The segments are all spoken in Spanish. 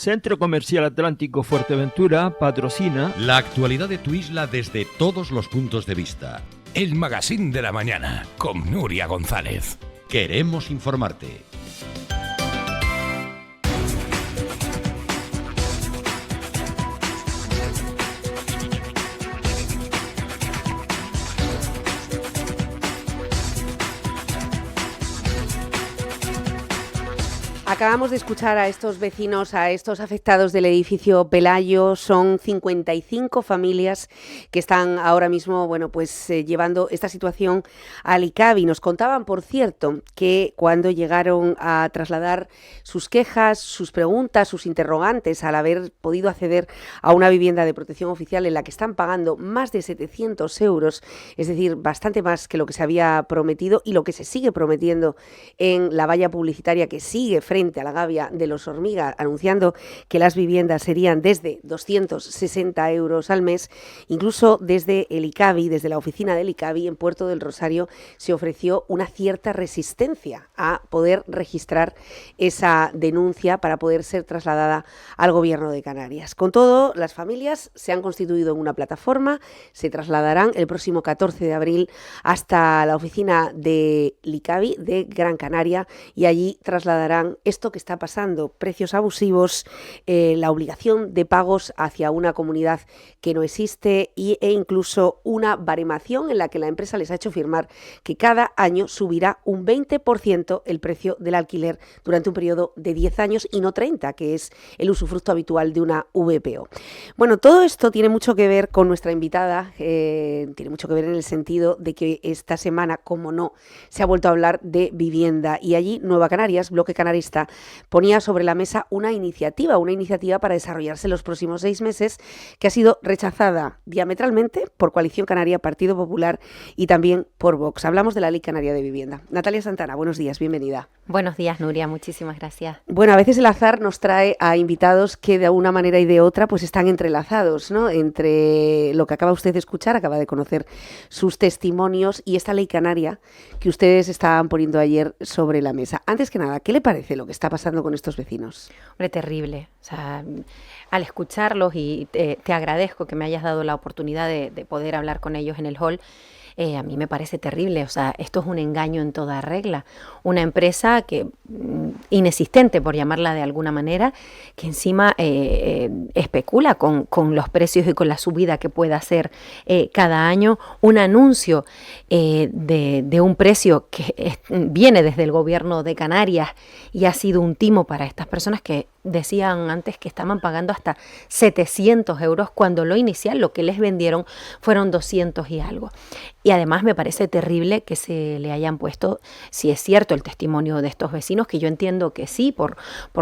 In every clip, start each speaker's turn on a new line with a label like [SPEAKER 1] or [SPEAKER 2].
[SPEAKER 1] Centro Comercial Atlántico Fuerteventura patrocina
[SPEAKER 2] la actualidad de tu isla desde todos los puntos de vista.
[SPEAKER 3] El Magazín de la Mañana con Nuria González.
[SPEAKER 2] Queremos informarte.
[SPEAKER 4] Acabamos de escuchar a estos vecinos, a estos afectados del edificio Pelayo. Son 55 familias que están ahora mismo, llevando esta situación al ICABI. Nos contaban, por cierto, que cuando llegaron a trasladar sus quejas, sus preguntas, sus interrogantes al haber podido acceder a una vivienda de protección oficial en la que están pagando más de 700 euros, es decir, bastante más que lo que se había prometido y lo que se sigue prometiendo en la valla publicitaria que sigue frente a la Gavia de los Hormigas, anunciando que las viviendas serían desde 260 euros al mes. Incluso desde el ICABI, desde la oficina del ICABI en Puerto del Rosario, se ofreció una cierta resistencia a poder registrar esa denuncia para poder ser trasladada al Gobierno de Canarias. Con todo, las familias se han constituido en una plataforma, se trasladarán el próximo 14 de abril hasta la oficina del ICABI de Gran Canaria y allí trasladarán esto que está pasando, precios abusivos, la obligación de pagos hacia una comunidad que no existe e incluso una baremación en la que la empresa les ha hecho firmar que cada año subirá un 20% el precio del alquiler durante un periodo de 10 años y no 30, que es el usufructo habitual de una VPO. Bueno, todo esto tiene mucho que ver con nuestra invitada, tiene mucho que ver en el sentido de que esta semana, como no, se ha vuelto a hablar de vivienda y allí Nueva Canarias, Bloque Canarista, ponía sobre la mesa una iniciativa para desarrollarse en los próximos 6 meses, que ha sido rechazada diametralmente por Coalición Canaria, Partido Popular y también por Vox. Hablamos de la Ley Canaria de Vivienda. Natalia Santana, buenos días, bienvenida.
[SPEAKER 5] Buenos días, Nuria, muchísimas gracias.
[SPEAKER 4] Bueno, a veces el azar nos trae a invitados que de una manera y de otra pues están entrelazados, ¿no? Entre lo que acaba usted de escuchar, acaba de conocer sus testimonios y esta Ley Canaria que ustedes estaban poniendo ayer sobre la mesa. Antes que nada, ¿qué le parece lo que está pasando con estos vecinos?
[SPEAKER 5] Hombre, terrible. O sea, al escucharlos y te agradezco que me hayas dado la oportunidad de poder hablar con ellos en el hall. A mí me parece terrible, o sea, esto es un engaño en toda regla. Una empresa que inexistente, por llamarla de alguna manera, que encima especula con los precios y con la subida que pueda hacer cada año. Un anuncio de un precio que viene desde el Gobierno de Canarias y ha sido un timo para estas personas que decían antes que estaban pagando hasta 700 euros cuando lo inicial, lo que les vendieron, fueron 200 y algo. Y además me parece terrible que se le hayan puesto, si es cierto, el testimonio de estos vecinos, que yo entiendo que sí, por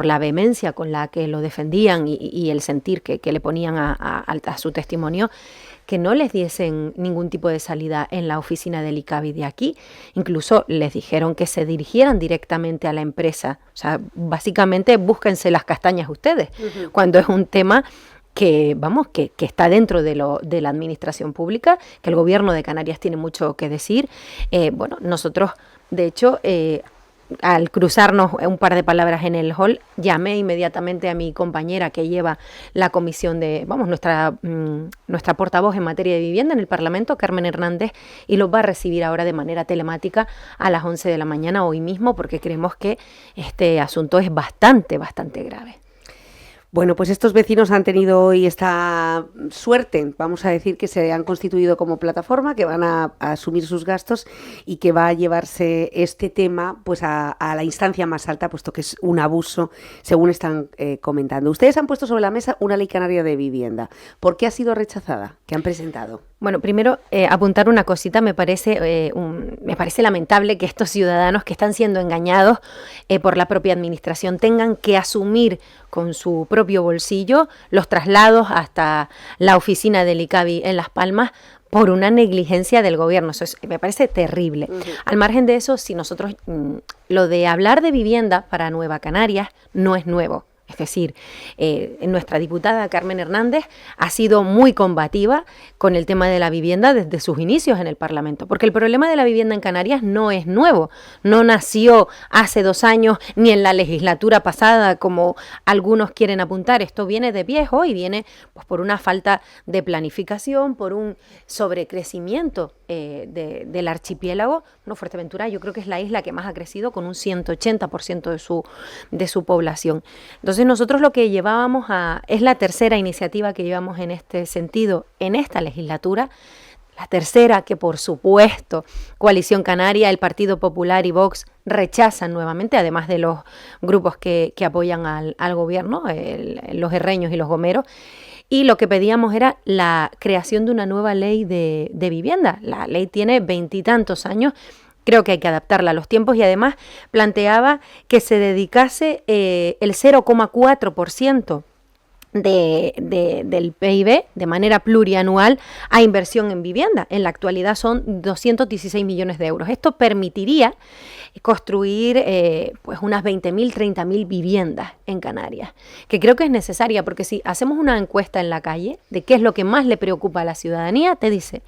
[SPEAKER 5] la vehemencia con la que lo defendían y el sentir que le ponían a su testimonio, que no les diesen ningún tipo de salida en la oficina del ICABI de aquí. Incluso les dijeron que se dirigieran directamente a la empresa. O sea, básicamente búsquense las castañas ustedes, cuando es un tema que está dentro de la administración pública, que el Gobierno de Canarias tiene mucho que decir. Nosotros, de hecho, al cruzarnos un par de palabras en el hall, llamé inmediatamente a mi compañera que lleva la comisión nuestra portavoz en materia de vivienda en el Parlamento, Carmen Hernández, y los va a recibir ahora de manera telemática a las 11 de la mañana hoy mismo, porque creemos que este asunto es bastante grave.
[SPEAKER 4] Bueno, pues estos vecinos han tenido hoy esta suerte, vamos a decir, que se han constituido como plataforma, que van a asumir sus gastos y que va a llevarse este tema pues a la instancia más alta, puesto que es un abuso, según están comentando. Ustedes han puesto sobre la mesa una Ley Canaria de Vivienda. ¿Por qué ha sido rechazada? ¿Qué han presentado?
[SPEAKER 5] Bueno, primero apuntar una cosita, me parece lamentable que estos ciudadanos que están siendo engañados por la propia administración tengan que asumir con su propio bolsillo los traslados hasta la oficina del ICABI en Las Palmas por una negligencia del gobierno. Eso me parece terrible. Al margen de eso, si nosotros, lo de hablar de vivienda para Nueva Canarias no es nuevo. Es decir, nuestra diputada Carmen Hernández ha sido muy combativa con el tema de la vivienda desde sus inicios en el Parlamento, porque el problema de la vivienda en Canarias no es nuevo, no nació hace 2 años ni en la legislatura pasada como algunos quieren apuntar. Esto viene de viejo y viene pues, por una falta de planificación, por un sobrecrecimiento del archipiélago. No, Fuerteventura yo creo que es la isla que más ha crecido con un 180% de su población. Entonces nosotros lo que llevábamos es la tercera iniciativa que llevamos en este sentido en esta legislatura, la tercera que por supuesto Coalición Canaria, el Partido Popular y Vox rechazan nuevamente, además de los grupos que apoyan al gobierno, los herreños y los gomeros. Y lo que pedíamos era la creación de una nueva ley de vivienda. La ley tiene 20 y tantos años, creo que hay que adaptarla a los tiempos y además planteaba que se dedicase el 0,4% del PIB de manera plurianual a inversión en vivienda. En la actualidad son 216 millones de euros. Esto permitiría construir pues unas 20.000, 30.000 viviendas en Canarias, que creo que es necesaria porque si hacemos una encuesta en la calle de qué es lo que más le preocupa a la ciudadanía, te dice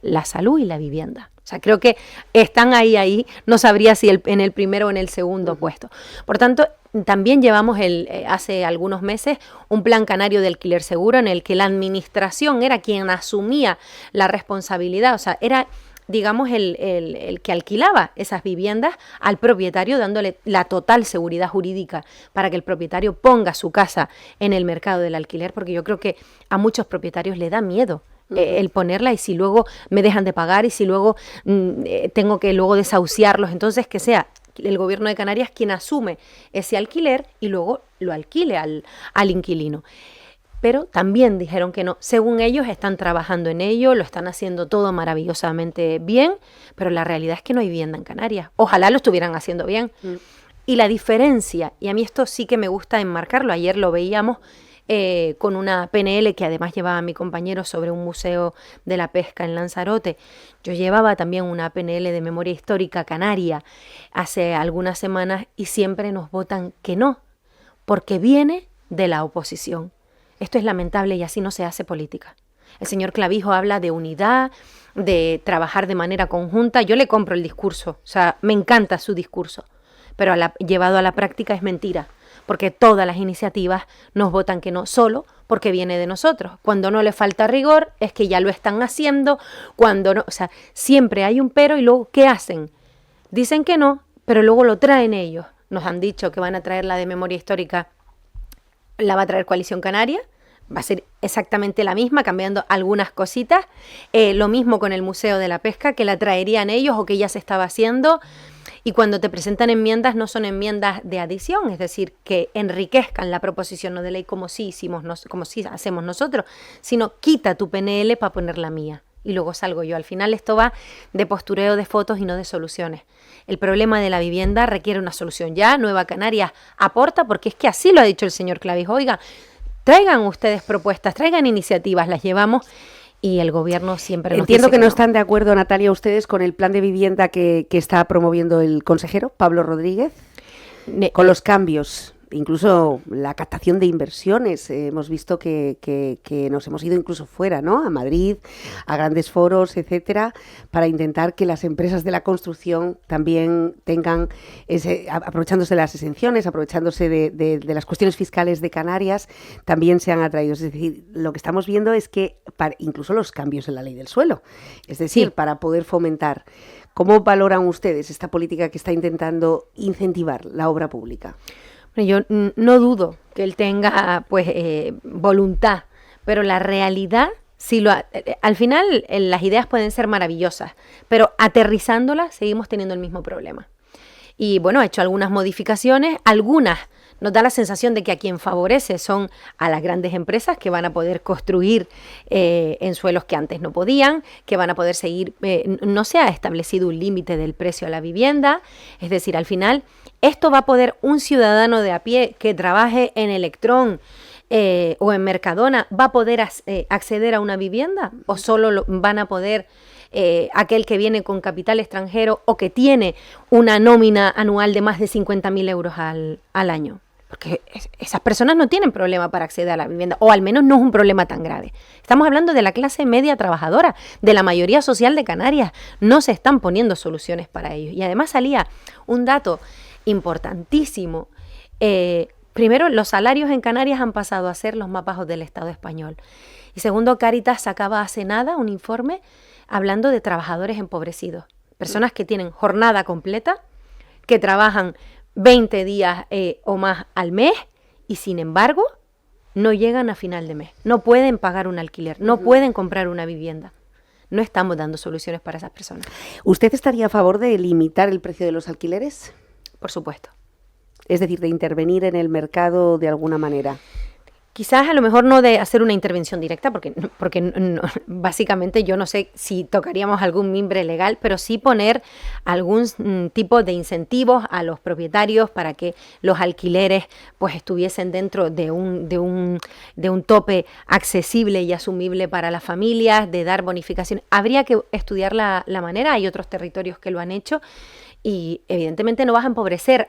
[SPEAKER 5] la salud y la vivienda. O sea, creo que están ahí, no sabría si en el primero o en el segundo puesto. Por tanto, también llevamos hace algunos meses un plan canario de alquiler seguro en el que la administración era quien asumía la responsabilidad, o sea, era digamos el que alquilaba esas viviendas al propietario, dándole la total seguridad jurídica para que el propietario ponga su casa en el mercado del alquiler, porque yo creo que a muchos propietarios le da miedo el ponerla y si luego me dejan de pagar y si luego tengo que luego desahuciarlos, entonces que sea el gobierno de Canarias quien asume ese alquiler y luego lo alquile al inquilino. Pero también dijeron que no, según ellos están trabajando en ello, lo están haciendo todo maravillosamente bien, pero la realidad es que no hay vivienda en Canarias. Ojalá lo estuvieran haciendo bien. Y la diferencia, y a mí esto sí que me gusta enmarcarlo, ayer lo veíamos con una PNL que además llevaba mi compañero sobre un museo de la pesca en Lanzarote. Yo llevaba también una PNL de memoria histórica canaria hace algunas semanas y siempre nos votan que no, porque viene de la oposición. Esto es lamentable y así no se hace política. El señor Clavijo habla de unidad, de trabajar de manera conjunta. Yo le compro el discurso, o sea, me encanta su discurso, pero llevado a la práctica es mentira, porque todas las iniciativas nos votan que no, solo porque viene de nosotros. Cuando no le falta rigor es que ya lo están haciendo, cuando no, o sea, siempre hay un pero y luego ¿qué hacen? Dicen que no, pero luego lo traen ellos. Nos han dicho que van a traer la de memoria histórica, la va a traer Coalición Canaria, va a ser exactamente la misma, cambiando algunas cositas. Lo mismo con el Museo de la Pesca, que la traerían ellos o que ya se estaba haciendo. Y cuando te presentan enmiendas, no son enmiendas de adición, es decir, que enriquezcan la proposición no de ley como sí hacemos nosotros, sino quita tu PNL para poner la mía. Y luego salgo yo. Al final esto va de postureo de fotos y no de soluciones. El problema de la vivienda requiere una solución ya. Nueva Canarias aporta, porque es que así lo ha dicho el señor Clavijo. Oiga, traigan ustedes propuestas, traigan iniciativas, las llevamos. Y el gobierno siempre nos
[SPEAKER 4] Entiendo
[SPEAKER 5] dice
[SPEAKER 4] que no están de acuerdo, Natalia, ustedes con el plan de vivienda que está promoviendo el consejero Pablo Rodríguez, con los cambios, incluso la captación de inversiones. Hemos visto que nos hemos ido incluso fuera, ¿no? A Madrid, a grandes foros, etcétera, para intentar que las empresas de la construcción también tengan, aprovechándose de las exenciones, aprovechándose de las cuestiones fiscales de Canarias, también sean atraídos. Es decir, lo que estamos viendo es que incluso los cambios en la ley del suelo, es decir, para poder fomentar. ¿Cómo valoran ustedes esta política que está intentando incentivar la obra pública?
[SPEAKER 5] Yo no dudo que él tenga pues voluntad, pero la realidad, al final las ideas pueden ser maravillosas, pero aterrizándolas seguimos teniendo el mismo problema. Y bueno, ha hecho algunas modificaciones, algunas nos da la sensación de que a quien favorece son a las grandes empresas que van a poder construir en suelos que antes no podían, que van a poder seguir, no se ha establecido un límite del precio a la vivienda, es decir, al final esto va a poder un ciudadano de a pie que trabaje en Electrón o en Mercadona, ¿va a poder acceder a una vivienda? ¿O solo van a poder aquel que viene con capital extranjero o que tiene una nómina anual de más de 50.000 euros al año? Porque esas personas no tienen problema para acceder a la vivienda, o al menos no es un problema tan grave. Estamos hablando de la clase media trabajadora, de la mayoría social de Canarias. No se están poniendo soluciones para ellos. Y además salía un dato importantísimo. Primero, los salarios en Canarias han pasado a ser los más bajos del Estado español. Y segundo, Cáritas sacaba hace nada un informe hablando de trabajadores empobrecidos. Personas que tienen jornada completa, que trabajan 20 días o más al mes y sin embargo no llegan a final de mes, no pueden pagar un alquiler, no pueden comprar una vivienda. No estamos dando soluciones para esas personas.
[SPEAKER 4] ¿Usted estaría a favor de limitar el precio de los alquileres?
[SPEAKER 5] Por supuesto.
[SPEAKER 4] Es decir, de intervenir en el mercado de alguna manera.
[SPEAKER 5] Quizás a lo mejor no de hacer una intervención directa, porque básicamente yo no sé si tocaríamos algún mimbre legal, pero sí poner algún tipo de incentivos a los propietarios para que los alquileres pues estuviesen dentro de un tope accesible y asumible para las familias, de dar bonificación. Habría que estudiar la manera, hay otros territorios que lo han hecho. Y evidentemente no vas a empobrecer,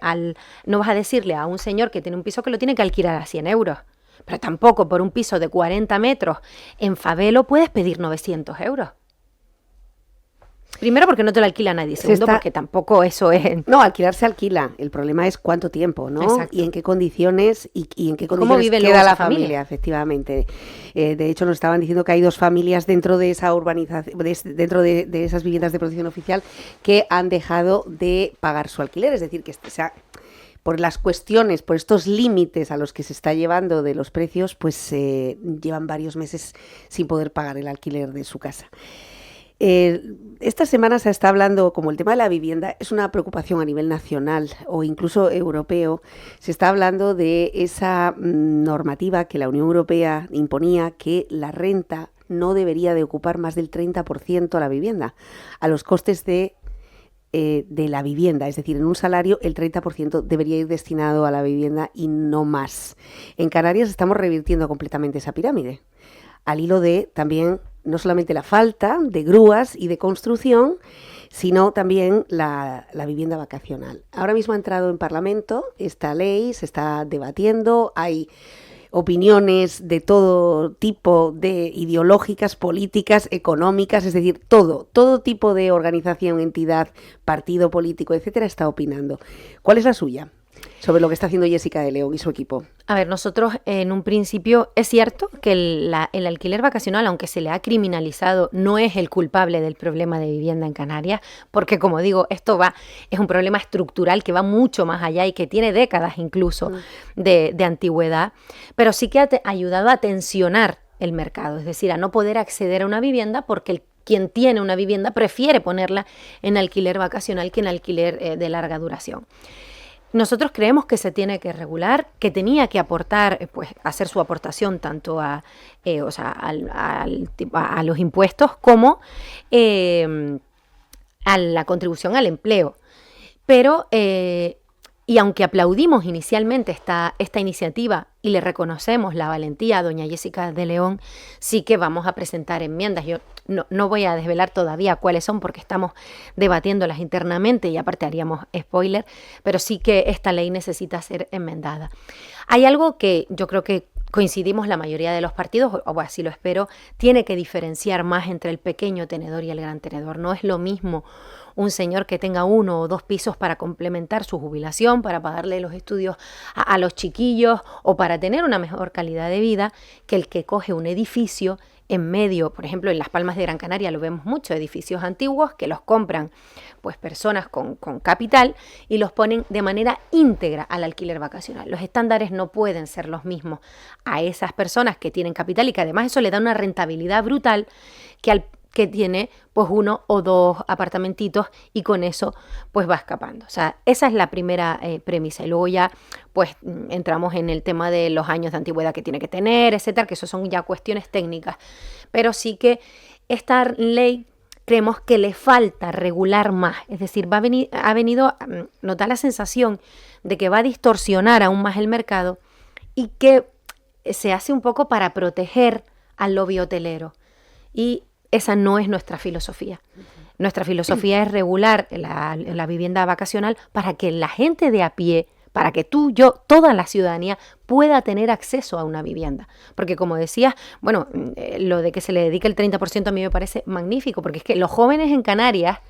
[SPEAKER 5] no vas a decirle a un señor que tiene un piso que lo tiene que alquilar a 100 euros. Pero tampoco por un piso de 40 metros en Fabelo puedes pedir 900 euros. Primero porque no te lo alquila nadie. Segundo porque tampoco eso es...
[SPEAKER 4] No, alquilar se alquila. El problema es cuánto tiempo, ¿no?
[SPEAKER 5] Exacto.
[SPEAKER 4] Y en qué condiciones y en qué condiciones queda la familia, efectivamente. De hecho, nos estaban diciendo que hay 2 familias dentro de esa urbanización, dentro de esas viviendas de protección oficial que han dejado de pagar su alquiler. Es decir, que por las cuestiones, por estos límites a los que se está llevando de los precios, pues llevan varios meses sin poder pagar el alquiler de su casa. Esta semana se está hablando, como el tema de la vivienda es una preocupación a nivel nacional o incluso europeo, se está hablando de esa normativa que la Unión Europea imponía, que la renta no debería de ocupar más del 30% a la vivienda, a los costes de la vivienda, es decir, en un salario el 30% debería ir destinado a la vivienda y no más. En Canarias estamos revirtiendo completamente esa pirámide, al hilo de también no solamente la falta de grúas y de construcción, sino también la vivienda vacacional. Ahora mismo ha entrado en Parlamento esta ley, se está debatiendo, hay opiniones de todo tipo, de ideológicas, políticas, económicas, es decir, todo tipo de organización, entidad, partido político, etcétera, está opinando. ¿Cuál es la suya sobre lo que está haciendo Jessica de León y su equipo?
[SPEAKER 5] A ver, nosotros en un principio es cierto que el alquiler vacacional, aunque se le ha criminalizado, no es el culpable del problema de vivienda en Canarias, porque como digo, es un problema estructural que va mucho más allá y que tiene décadas incluso de antigüedad, pero sí que ha ayudado a tensionar el mercado, es decir, a no poder acceder a una vivienda porque quien tiene una vivienda prefiere ponerla en alquiler vacacional que en alquiler de larga duración. Nosotros creemos que se tiene que regular, que tenía que aportar, pues hacer su aportación tanto a los impuestos como a la contribución al empleo. Pero, y aunque aplaudimos inicialmente esta iniciativa y le reconocemos la valentía a doña Jessica de León, sí que vamos a presentar enmiendas. Yo no voy a desvelar todavía cuáles son porque estamos debatiéndolas internamente y aparte haríamos spoiler, pero sí que esta ley necesita ser enmendada. Hay algo que yo creo que coincidimos la mayoría de los partidos, o así lo espero, tiene que diferenciar más entre el pequeño tenedor y el gran tenedor. No es lo mismo un señor que tenga 1 o 2 pisos para complementar su jubilación, para pagarle los estudios a los chiquillos o para tener una mejor calidad de vida, que el que coge un edificio en medio, por ejemplo, en Las Palmas de Gran Canaria lo vemos mucho, edificios antiguos que los compran pues personas con capital y los ponen de manera íntegra al alquiler vacacional. Los estándares no pueden ser los mismos a esas personas que tienen capital y que además eso le da una rentabilidad brutal que tiene pues 1 o 2 apartamentitos y con eso pues va escapando. O sea, esa es la primera premisa. Y luego ya pues entramos en el tema de los años de antigüedad que tiene que tener, etcétera, que eso son ya cuestiones técnicas. Pero sí que esta ley creemos que le falta regular más. Es decir, ha venido, nos da la sensación de que va a distorsionar aún más el mercado y que se hace un poco para proteger al lobby hotelero. Y esa no es nuestra filosofía. Nuestra filosofía es regular la vivienda vacacional para que la gente de a pie, para que tú, yo, toda la ciudadanía pueda tener acceso a una vivienda. Porque como decías, bueno, lo de que se le dedique el 30% a mí me parece magnífico, porque es que los jóvenes en Canarias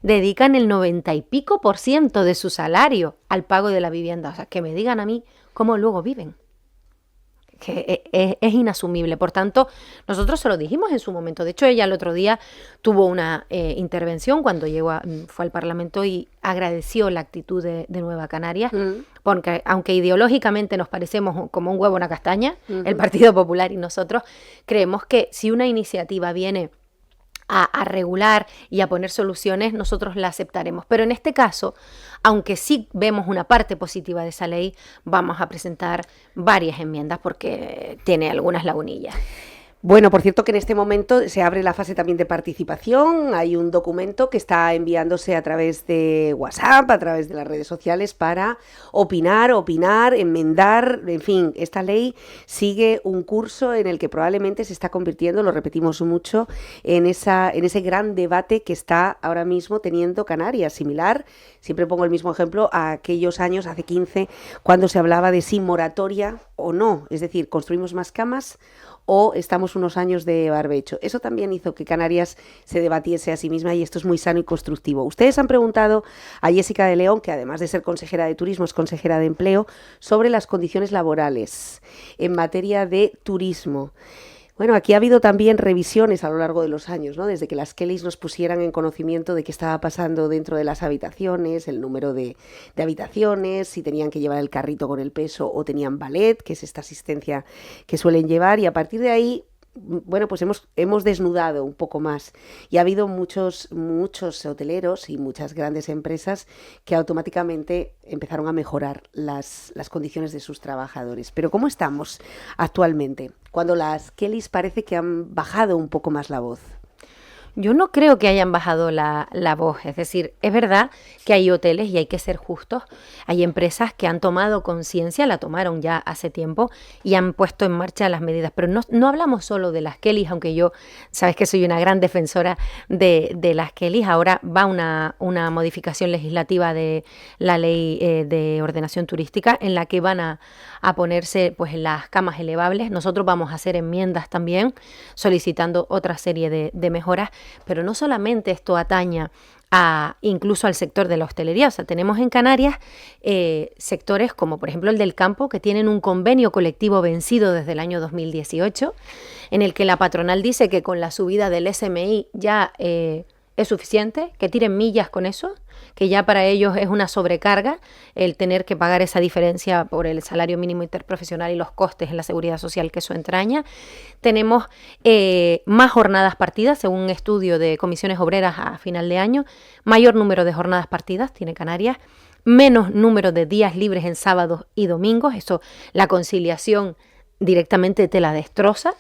[SPEAKER 5] dedican el 90 y pico % de su salario al pago de la vivienda. O sea, que me digan a mí cómo luego viven. Que es inasumible. Por tanto, nosotros se lo dijimos en su momento. De hecho, ella el otro día tuvo una intervención cuando fue al Parlamento y agradeció la actitud de Nueva Canarias, porque aunque ideológicamente nos parecemos como un huevo a una castaña, el Partido Popular y nosotros, creemos que si una iniciativa viene a regular y a poner soluciones, nosotros la aceptaremos. Pero en este caso, aunque sí vemos una parte positiva de esa ley, vamos a presentar varias enmiendas porque tiene algunas lagunillas.
[SPEAKER 4] Bueno, por cierto que en este momento se abre la fase también de participación. Hay un documento que está enviándose a través de WhatsApp, a través de las redes sociales para opinar, enmendar. En fin, esta ley sigue un curso en el que probablemente se está convirtiendo, lo repetimos mucho, en ese gran debate que está ahora mismo teniendo Canarias. Similar, siempre pongo el mismo ejemplo, a aquellos años, hace 15, cuando se hablaba de si moratoria o no. Es decir, ¿construimos más camas o estamos unos años de barbecho? Eso también hizo que Canarias se debatiese a sí misma y esto es muy sano y constructivo. Ustedes han preguntado a Jessica de León, que además de ser consejera de Turismo es consejera de Empleo, sobre las condiciones laborales en materia de turismo. Bueno, aquí ha habido también revisiones a lo largo de los años, ¿no? Desde que las Kellys nos pusieran en conocimiento de qué estaba pasando dentro de las habitaciones, el número de habitaciones, si tenían que llevar el carrito con el peso o tenían ballet, que es esta asistencia que suelen llevar, y a partir de ahí, bueno, pues hemos desnudado un poco más y ha habido muchos hoteleros y muchas grandes empresas que automáticamente empezaron a mejorar las condiciones de sus trabajadores. Pero ¿cómo estamos actualmente? Cuando las Kellys parece que han bajado un poco más la voz.
[SPEAKER 5] Yo no creo que hayan bajado la voz, es decir, es verdad que hay hoteles y hay que ser justos, hay empresas que han tomado conciencia, la tomaron ya hace tiempo y han puesto en marcha las medidas, pero no hablamos solo de las Kellys, aunque yo, sabes que soy una gran defensora de las Kellys. Ahora va una modificación legislativa de la ley de ordenación turística en la que van a ponerse pues las camas elevables. Nosotros vamos a hacer enmiendas también solicitando otra serie de mejoras. Pero no solamente esto ataña incluso al sector de la hostelería. O sea, tenemos en Canarias sectores como por ejemplo el del campo, que tienen un convenio colectivo vencido desde el año 2018, en el que la patronal dice que con la subida del SMI ya es suficiente, que tiren millas con eso, que ya para ellos es una sobrecarga el tener que pagar esa diferencia por el salario mínimo interprofesional y los costes en la seguridad social que eso entraña. Tenemos más jornadas partidas, según un estudio de comisiones obreras a final de año, mayor número de jornadas partidas tiene Canarias, menos número de días libres en sábados y domingos, eso la conciliación directamente te la destroza.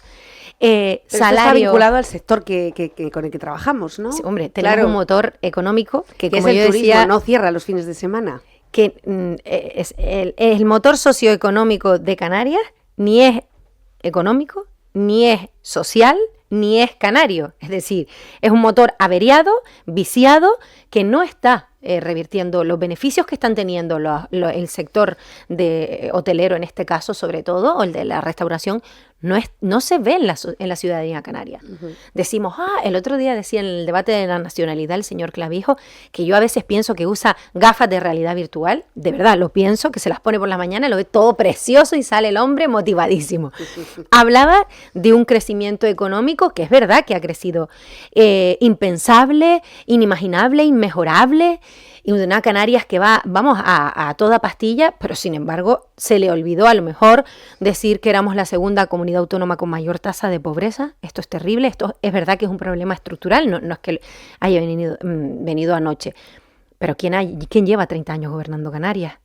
[SPEAKER 4] Pero salario está vinculado al sector con el que trabajamos, ¿no?
[SPEAKER 5] Sí, hombre, tenemos un motor económico que como
[SPEAKER 4] es el
[SPEAKER 5] yo
[SPEAKER 4] turismo,
[SPEAKER 5] decía,
[SPEAKER 4] no cierra los fines de semana.
[SPEAKER 5] Que es el motor socioeconómico de Canarias, ni es económico, ni es social, ni es canario. Es decir, es un motor averiado, viciado, que no está revirtiendo los beneficios que están teniendo el sector de hotelero, en este caso sobre todo, o el de la restauración, no se ve en la ciudadanía canaria. Uh-huh. Decimos, el otro día decía en el debate de la nacionalidad el señor Clavijo que yo a veces pienso que usa gafas de realidad virtual, de verdad lo pienso, que se las pone por la mañana, lo ve todo precioso y sale el hombre motivadísimo. Hablaba de un crecimiento económico que es verdad que ha crecido impensable, inimaginable, inmejorable, y de una Canarias que vamos a toda pastilla, pero sin embargo se le olvidó a lo mejor decir que éramos la segunda comunidad autónoma con mayor tasa de pobreza. Esto es terrible, esto es verdad que es un problema estructural, no es que haya venido anoche. Pero ¿quién lleva 30 años gobernando Canarias?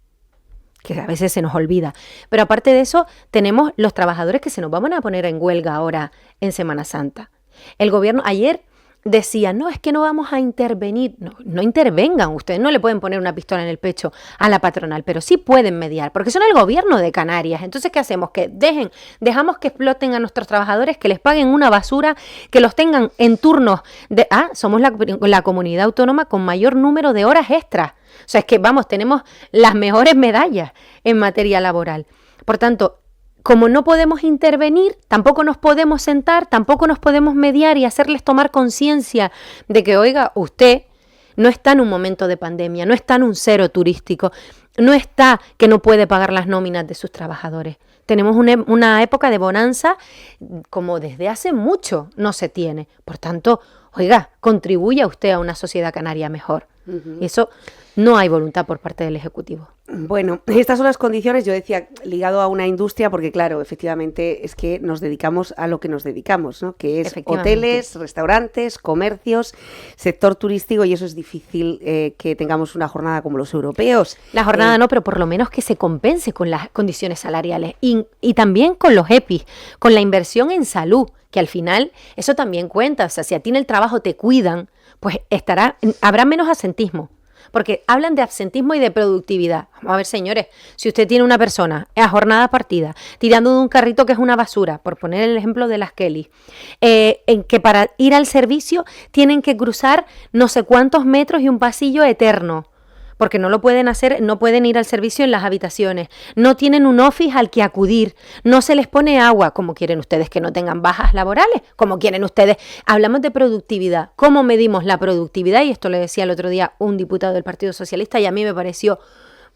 [SPEAKER 5] Que a veces se nos olvida. Pero aparte de eso, tenemos los trabajadores que se nos van a poner en huelga ahora en Semana Santa. El gobierno, ayer decía, no, es que no vamos a intervenir. No, no intervengan, ustedes no le pueden poner una pistola en el pecho a la patronal, pero sí pueden mediar, porque son el gobierno de Canarias. Entonces, ¿qué hacemos? Que dejamos que exploten a nuestros trabajadores, que les paguen una basura, que los tengan en turnos de... somos la comunidad autónoma con mayor número de horas extras. O sea, es que, vamos, tenemos las mejores medallas en materia laboral. Por tanto, como no podemos intervenir, tampoco nos podemos sentar, tampoco nos podemos mediar y hacerles tomar conciencia de que, oiga, usted no está en un momento de pandemia, no está en un cero turístico, no está que no puede pagar las nóminas de sus trabajadores. Tenemos una época de bonanza como desde hace mucho no se tiene. Por tanto, oiga, contribuya usted a una sociedad canaria mejor. Eso no hay voluntad por parte del Ejecutivo.
[SPEAKER 4] Bueno, estas son las condiciones, yo decía, ligado a una industria, porque claro, efectivamente es que nos dedicamos a lo que nos dedicamos, ¿no? Que es hoteles, restaurantes, comercios, sector turístico, y eso es difícil que tengamos una jornada como los europeos.
[SPEAKER 5] La jornada no, pero por lo menos que se compense con las condiciones salariales y también con los EPIs, con la inversión en salud, que al final eso también cuenta. O sea, si a ti en el trabajo te cuidan, pues habrá menos absentismo. Porque hablan de absentismo y de productividad. Vamos a ver, señores, si usted tiene una persona a jornada partida, tirando de un carrito que es una basura, por poner el ejemplo de las Kelly, en que para ir al servicio tienen que cruzar no sé cuántos metros y un pasillo eterno, porque no lo pueden hacer, no pueden ir al servicio en las habitaciones, no tienen un office al que acudir, no se les pone agua, como quieren ustedes que no tengan bajas laborales, como quieren ustedes. Hablamos de productividad, ¿cómo medimos la productividad? Y esto le decía el otro día un diputado del Partido Socialista y a mí me pareció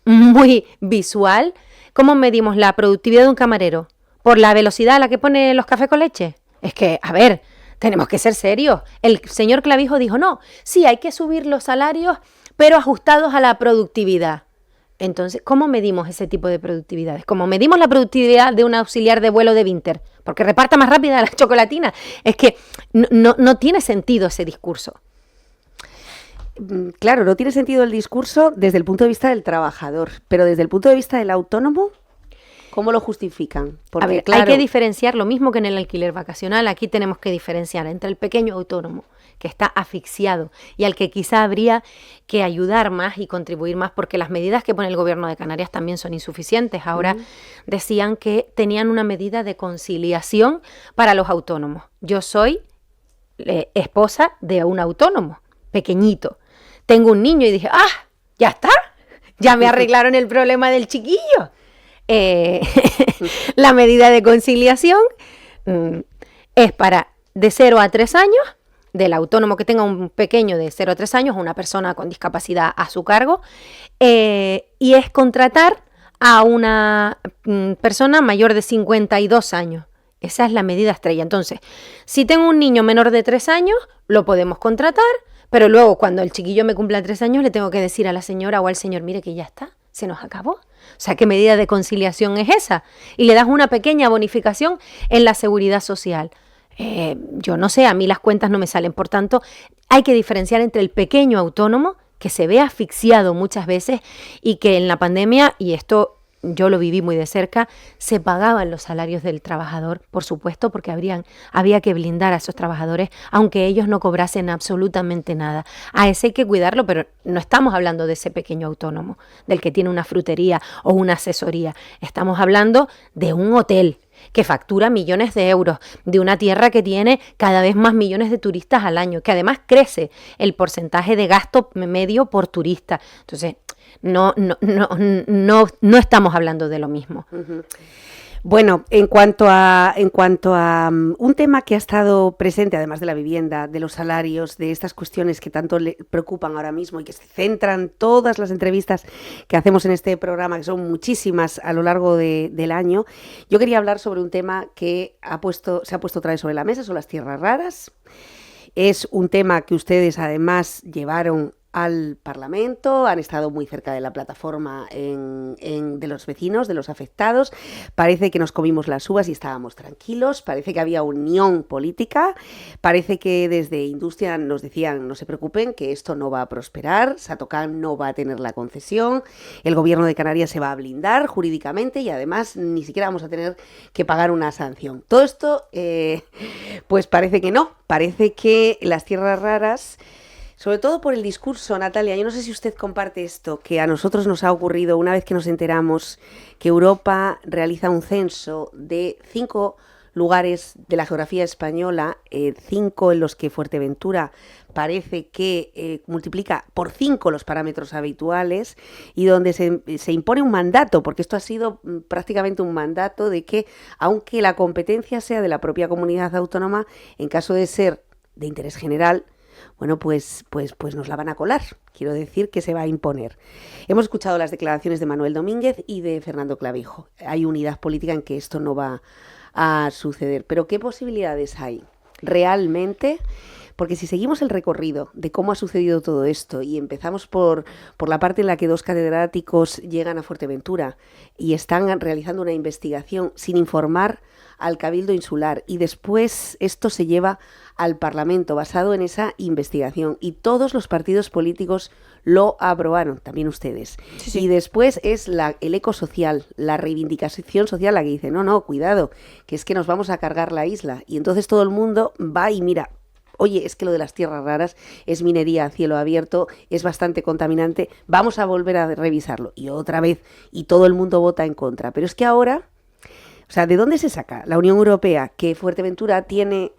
[SPEAKER 5] muy visual. ¿Cómo medimos la productividad de un camarero? ¿Por la velocidad a la que pone los cafés con leche? Es que, a ver, tenemos que ser serios. El señor Clavijo dijo, no, sí, hay que subir los salarios, pero ajustados a la productividad. Entonces, ¿cómo medimos ese tipo de productividades? ¿Cómo medimos la productividad de un auxiliar de vuelo de Vinter? Porque reparta más rápida la chocolatina. Es que no tiene sentido ese discurso.
[SPEAKER 4] Claro, no tiene sentido el discurso desde el punto de vista del trabajador, pero desde el punto de vista del autónomo, ¿cómo lo justifican? Porque,
[SPEAKER 5] a ver, claro, hay que diferenciar lo mismo que en el alquiler vacacional. Aquí tenemos que diferenciar entre el pequeño autónomo, que está asfixiado, y al que quizá habría que ayudar más y contribuir más, porque las medidas que pone el Gobierno de Canarias también son insuficientes. Ahora decían que tenían una medida de conciliación para los autónomos. Yo soy esposa de un autónomo, pequeñito. Tengo un niño y dije, ya está, ya me arreglaron el problema del chiquillo. La medida de conciliación es para de 0 a 3 años, del autónomo que tenga un pequeño de 0 a 3 años, una persona con discapacidad a su cargo, y es contratar a una persona mayor de 52 años. Esa es la medida estrella. Entonces, si tengo un niño menor de 3 años, lo podemos contratar, pero luego cuando el chiquillo me cumpla 3 años, le tengo que decir a la señora o al señor, mire que ya está, se nos acabó. O sea, ¿qué medida de conciliación es esa? Y le das una pequeña bonificación en la seguridad social. Yo no sé, a mí las cuentas no me salen. Por tanto, hay que diferenciar entre el pequeño autónomo, que se ve asfixiado muchas veces y que en la pandemia, y esto yo lo viví muy de cerca, se pagaban los salarios del trabajador, por supuesto, porque había que blindar a esos trabajadores, aunque ellos no cobrasen absolutamente nada. A ese hay que cuidarlo, pero no estamos hablando de ese pequeño autónomo, del que tiene una frutería o una asesoría. Estamos hablando de un hotel que factura millones de euros, de una tierra que tiene cada vez más millones de turistas al año, que además crece el porcentaje de gasto medio por turista. Entonces, no estamos hablando de lo mismo.
[SPEAKER 4] Bueno, en cuanto a un tema que ha estado presente, además de la vivienda, de los salarios, de estas cuestiones que tanto le preocupan ahora mismo y que se centran todas las entrevistas que hacemos en este programa, que son muchísimas a lo largo del año, yo quería hablar sobre un tema que se ha puesto otra vez sobre la mesa, son las tierras raras. Es un tema que ustedes además llevaron al Parlamento, han estado muy cerca de la plataforma de los vecinos, de los afectados. Parece que nos comimos las uvas y estábamos tranquilos, parece que había unión política, parece que desde Industria nos decían, no se preocupen, que esto no va a prosperar, Satocán no va a tener la concesión, el Gobierno de Canarias se va a blindar jurídicamente y además ni siquiera vamos a tener que pagar una sanción. Todo esto Pues parece que no, parece que las tierras raras, sobre todo por el discurso, Natalia, yo no sé si usted comparte esto, que a nosotros nos ha ocurrido una vez que nos enteramos que Europa realiza un censo de 5 lugares de la geografía española, 5 en los que Fuerteventura parece que multiplica por 5 los parámetros habituales y donde se impone un mandato, porque esto ha sido prácticamente un mandato de que, aunque la competencia sea de la propia comunidad autónoma, en caso de ser de interés general, bueno, pues nos la van a colar. Quiero decir que se va a imponer. Hemos escuchado las declaraciones de Manuel Domínguez y de Fernando Clavijo. Hay unidad política en que esto no va a suceder. Pero ¿qué posibilidades hay realmente? Porque si seguimos el recorrido de cómo ha sucedido todo esto y empezamos por la parte en la que 2 catedráticos llegan a Fuerteventura y están realizando una investigación sin informar al Cabildo Insular y después esto se lleva al Parlamento basado en esa investigación y todos los partidos políticos lo aprobaron, también ustedes. Sí. Y después es el eco social, la reivindicación social la que dice, no, cuidado, que es que nos vamos a cargar la isla. Y entonces todo el mundo va y mira, oye, es que lo de las tierras raras es minería a cielo abierto, es bastante contaminante, vamos a volver a revisarlo. Y otra vez, y todo el mundo vota en contra. Pero es que ahora, o sea, ¿de dónde se saca la Unión Europea que Fuerteventura tiene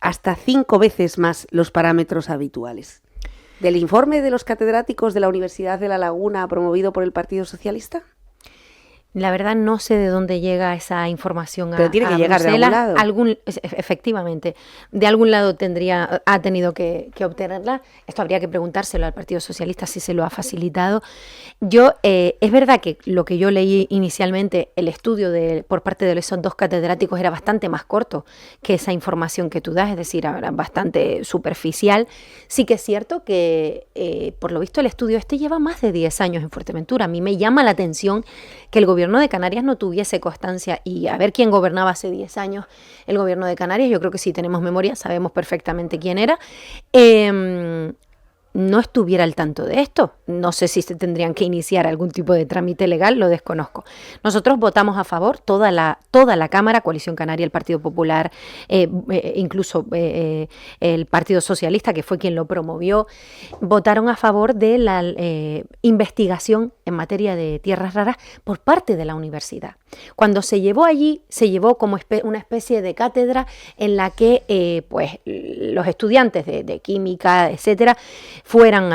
[SPEAKER 4] hasta 5 veces más los parámetros habituales? ¿Del informe de los catedráticos de la Universidad de La Laguna promovido por el Partido Socialista?
[SPEAKER 5] La verdad no sé de dónde llega esa información.
[SPEAKER 4] Pero tiene que llegar de algún lado.
[SPEAKER 5] Efectivamente, de algún lado ha tenido que obtenerla. Esto habría que preguntárselo al Partido Socialista si se lo ha facilitado. Es verdad que lo que yo leí inicialmente, el estudio por parte de esos 2 catedráticos era bastante más corto que esa información que tú das, es decir, era bastante superficial. Sí que es cierto que, por lo visto, el estudio lleva más de 10 años en Fuerteventura. A mí me llama la atención que el gobierno de Canarias no tuviese constancia, y a ver quién gobernaba hace 10 años el gobierno de Canarias, yo creo que si tenemos memoria sabemos perfectamente quién era, no estuviera al tanto de esto. No sé si se tendrían que iniciar algún tipo de trámite legal, lo desconozco. Nosotros votamos a favor, toda la Cámara, Coalición Canaria, el Partido Popular, incluso el Partido Socialista, que fue quien lo promovió, votaron a favor de la investigación en materia de tierras raras por parte de la universidad. Cuando se llevó allí, se llevó como una especie de cátedra en la que pues los estudiantes de química, etcétera, fueran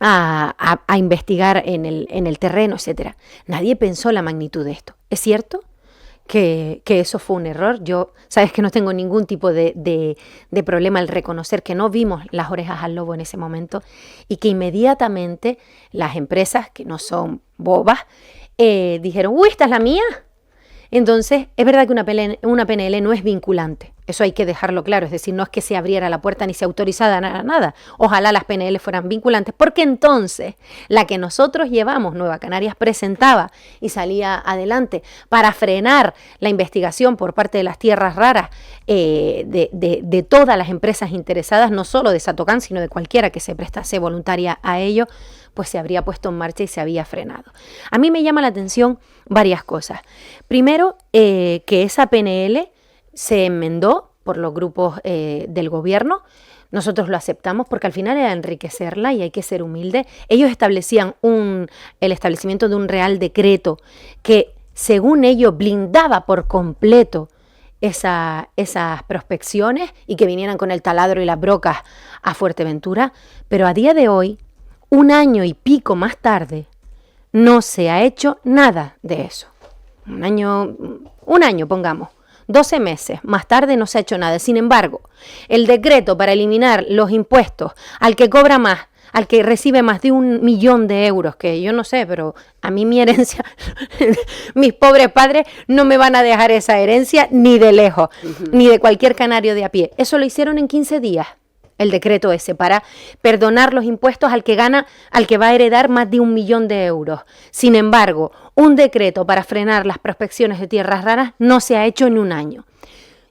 [SPEAKER 5] a investigar en el terreno, etcétera. Nadie pensó la magnitud de esto. ¿Es cierto que eso fue un error? Yo, sabes que no tengo ningún tipo de problema al reconocer que no vimos las orejas al lobo en ese momento y que inmediatamente las empresas, que no son bobas, dijeron, uy, ¿esta es la mía? Entonces, es verdad que una PNL no es vinculante. Eso hay que dejarlo claro, es decir, no es que se abriera la puerta ni se autorizara nada. Ojalá las PNL fueran vinculantes, porque entonces la que nosotros llevamos, Nueva Canarias presentaba y salía adelante para frenar la investigación por parte de las tierras raras de todas las empresas interesadas, no solo de Satocán, sino de cualquiera que se prestase voluntaria a ello, pues se habría puesto en marcha y se había frenado. A mí me llama la atención varias cosas. Primero, que esa PNL se enmendó por los grupos del gobierno. Nosotros lo aceptamos porque al final era enriquecerla y hay que ser humilde. Ellos establecían el establecimiento de un real decreto que, según ellos, blindaba por completo esas prospecciones y que vinieran con el taladro y las brocas a Fuerteventura. Pero a día de hoy, 1 año y pico más tarde, no se ha hecho nada de eso. Un año, pongamos. 12 meses más tarde no se ha hecho nada. Sin embargo, el decreto para eliminar los impuestos al que cobra más, al que recibe más de 1 millón de euros, que yo no sé, pero a mí mi herencia, mis pobres padres no me van a dejar esa herencia ni de lejos, ni de cualquier canario de a pie. Eso lo hicieron en 15 días. El decreto ese, para perdonar los impuestos al que va a heredar más de 1 millón de euros. Sin embargo, un decreto para frenar las prospecciones de tierras raras no se ha hecho en 1 año.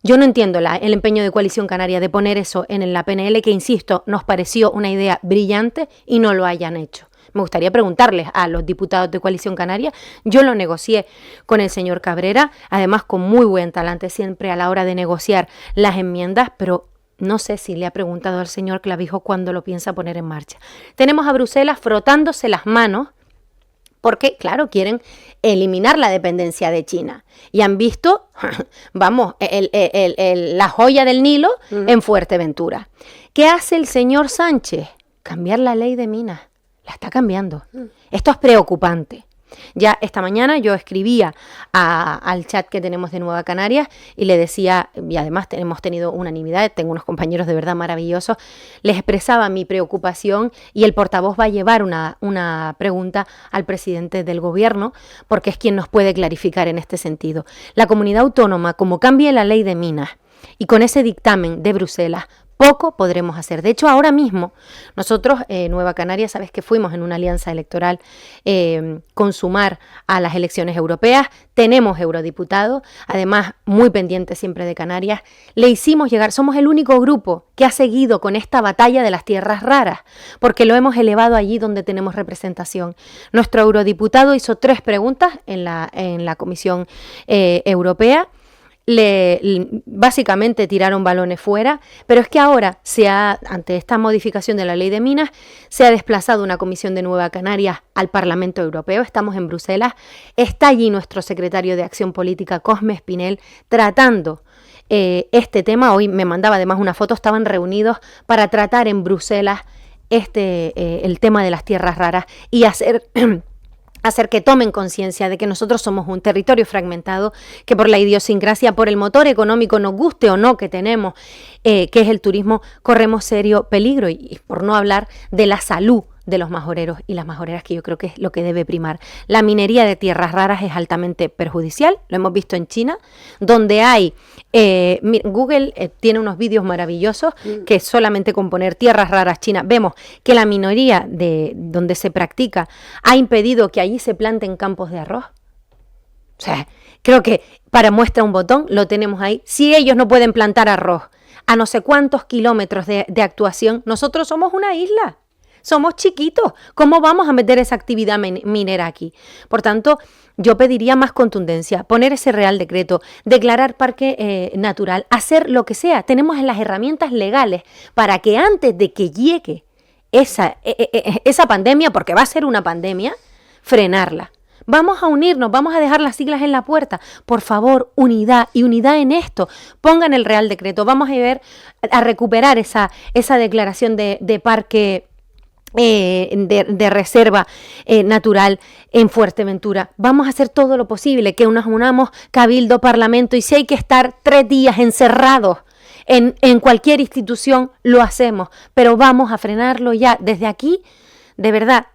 [SPEAKER 5] Yo no entiendo el empeño de Coalición Canaria de poner eso en la PNL, que, insisto, nos pareció una idea brillante y no lo hayan hecho. Me gustaría preguntarles a los diputados de Coalición Canaria. Yo lo negocié con el señor Cabrera, además con muy buen talante siempre a la hora de negociar las enmiendas, pero no sé si le ha preguntado al señor Clavijo cuándo lo piensa poner en marcha. Tenemos a Bruselas frotándose las manos porque, claro, quieren eliminar la dependencia de China. Y han visto, vamos, la joya del Nilo en Fuerteventura. ¿Qué hace el señor Sánchez? Cambiar la ley de minas. La está cambiando. Esto es preocupante. Ya esta mañana yo escribía al chat que tenemos de Nueva Canarias y le decía, y además hemos tenido unanimidad, tengo unos compañeros de verdad maravillosos, les expresaba mi preocupación y el portavoz va a llevar una pregunta al presidente del gobierno porque es quien nos puede clarificar en este sentido. La comunidad autónoma, como cambie la ley de minas y con ese dictamen de Bruselas, poco podremos hacer. De hecho, ahora mismo, nosotros, Nueva Canarias, sabes que fuimos en una alianza electoral con Sumar a las elecciones europeas, tenemos eurodiputados, además muy pendientes siempre de Canarias, le hicimos llegar, somos el único grupo que ha seguido con esta batalla de las tierras raras, porque lo hemos elevado allí donde tenemos representación. Nuestro eurodiputado hizo 3 preguntas en la Comisión Europea, básicamente tiraron balones fuera, pero es que ahora, ante esta modificación de la ley de minas, se ha desplazado una comisión de Nueva Canarias al Parlamento Europeo, estamos en Bruselas, está allí nuestro secretario de Acción Política, Cosme Espinel, tratando este tema. Hoy me mandaba además una foto, estaban reunidos para tratar en Bruselas el tema de las tierras raras y hacer que tomen conciencia de que nosotros somos un territorio fragmentado, que por la idiosincrasia, por el motor económico, nos guste o no que tenemos, que es el turismo, corremos serio peligro, y por no hablar de la salud de los majoreros y las majoreras, que yo creo que es lo que debe primar. La minería de tierras raras es altamente perjudicial, lo hemos visto en China, donde hay, Google tiene unos vídeos maravillosos que solamente con poner tierras raras China, vemos que la minería de donde se practica ha impedido que allí se planten campos de arroz. O sea, creo que para muestra un botón lo tenemos ahí. Si ellos no pueden plantar arroz a no sé cuántos kilómetros de actuación, nosotros somos una isla. Somos chiquitos. ¿Cómo vamos a meter esa actividad minera aquí? Por tanto, yo pediría más contundencia, poner ese Real Decreto, declarar parque natural, hacer lo que sea. Tenemos las herramientas legales para que antes de que llegue esa pandemia, porque va a ser una pandemia, frenarla. Vamos a unirnos, vamos a dejar las siglas en la puerta. Por favor, unidad y unidad en esto. Pongan el Real Decreto. Vamos a recuperar esa declaración de parque de reserva natural en Fuerteventura. Vamos a hacer todo lo posible, que nos unamos Cabildo, Parlamento, y si hay que estar 3 días encerrados en cualquier institución, lo hacemos, pero vamos a frenarlo ya desde aquí, de verdad.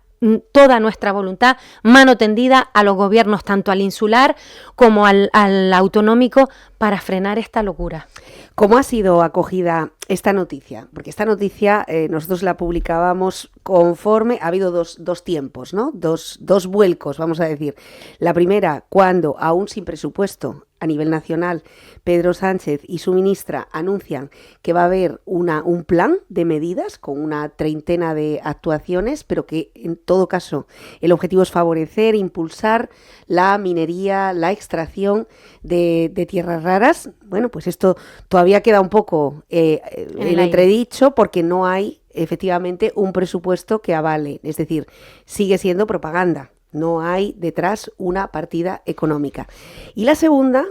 [SPEAKER 5] Toda nuestra voluntad, mano tendida a los gobiernos, tanto al insular como al autonómico, para frenar esta locura.
[SPEAKER 4] ¿Cómo ha sido acogida esta noticia? Porque esta noticia nosotros la publicábamos conforme ha habido dos tiempos, ¿no? Dos vuelcos, vamos a decir. La primera, cuando aún sin presupuesto a nivel nacional, Pedro Sánchez y su ministra anuncian que va a haber un plan de medidas con una 30 de actuaciones, pero que en todo caso el objetivo es favorecer, impulsar la minería, la extracción de tierras raras. Bueno, pues esto todavía queda un poco en entredicho porque no hay efectivamente un presupuesto que avale, es decir, sigue siendo propaganda. No hay detrás una partida económica. Y la segunda,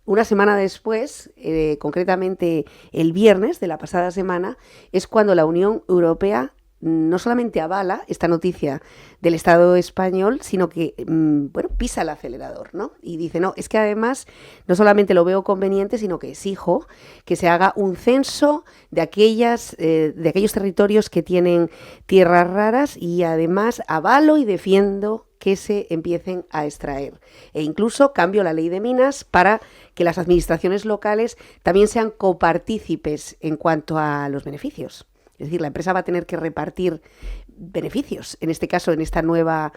[SPEAKER 4] una semana después, concretamente el viernes de la pasada semana, es cuando la Unión Europea no solamente avala esta noticia del Estado español, sino que pisa el acelerador, ¿no? Y dice, no, es que además no solamente lo veo conveniente, sino que exijo que se haga un censo de aquellos territorios que tienen tierras raras y además avalo y defiendo que se empiecen a extraer. E incluso cambio la ley de minas para que las administraciones locales también sean copartícipes en cuanto a los beneficios. Es decir, la empresa va a tener que repartir beneficios, en este caso, en esta nueva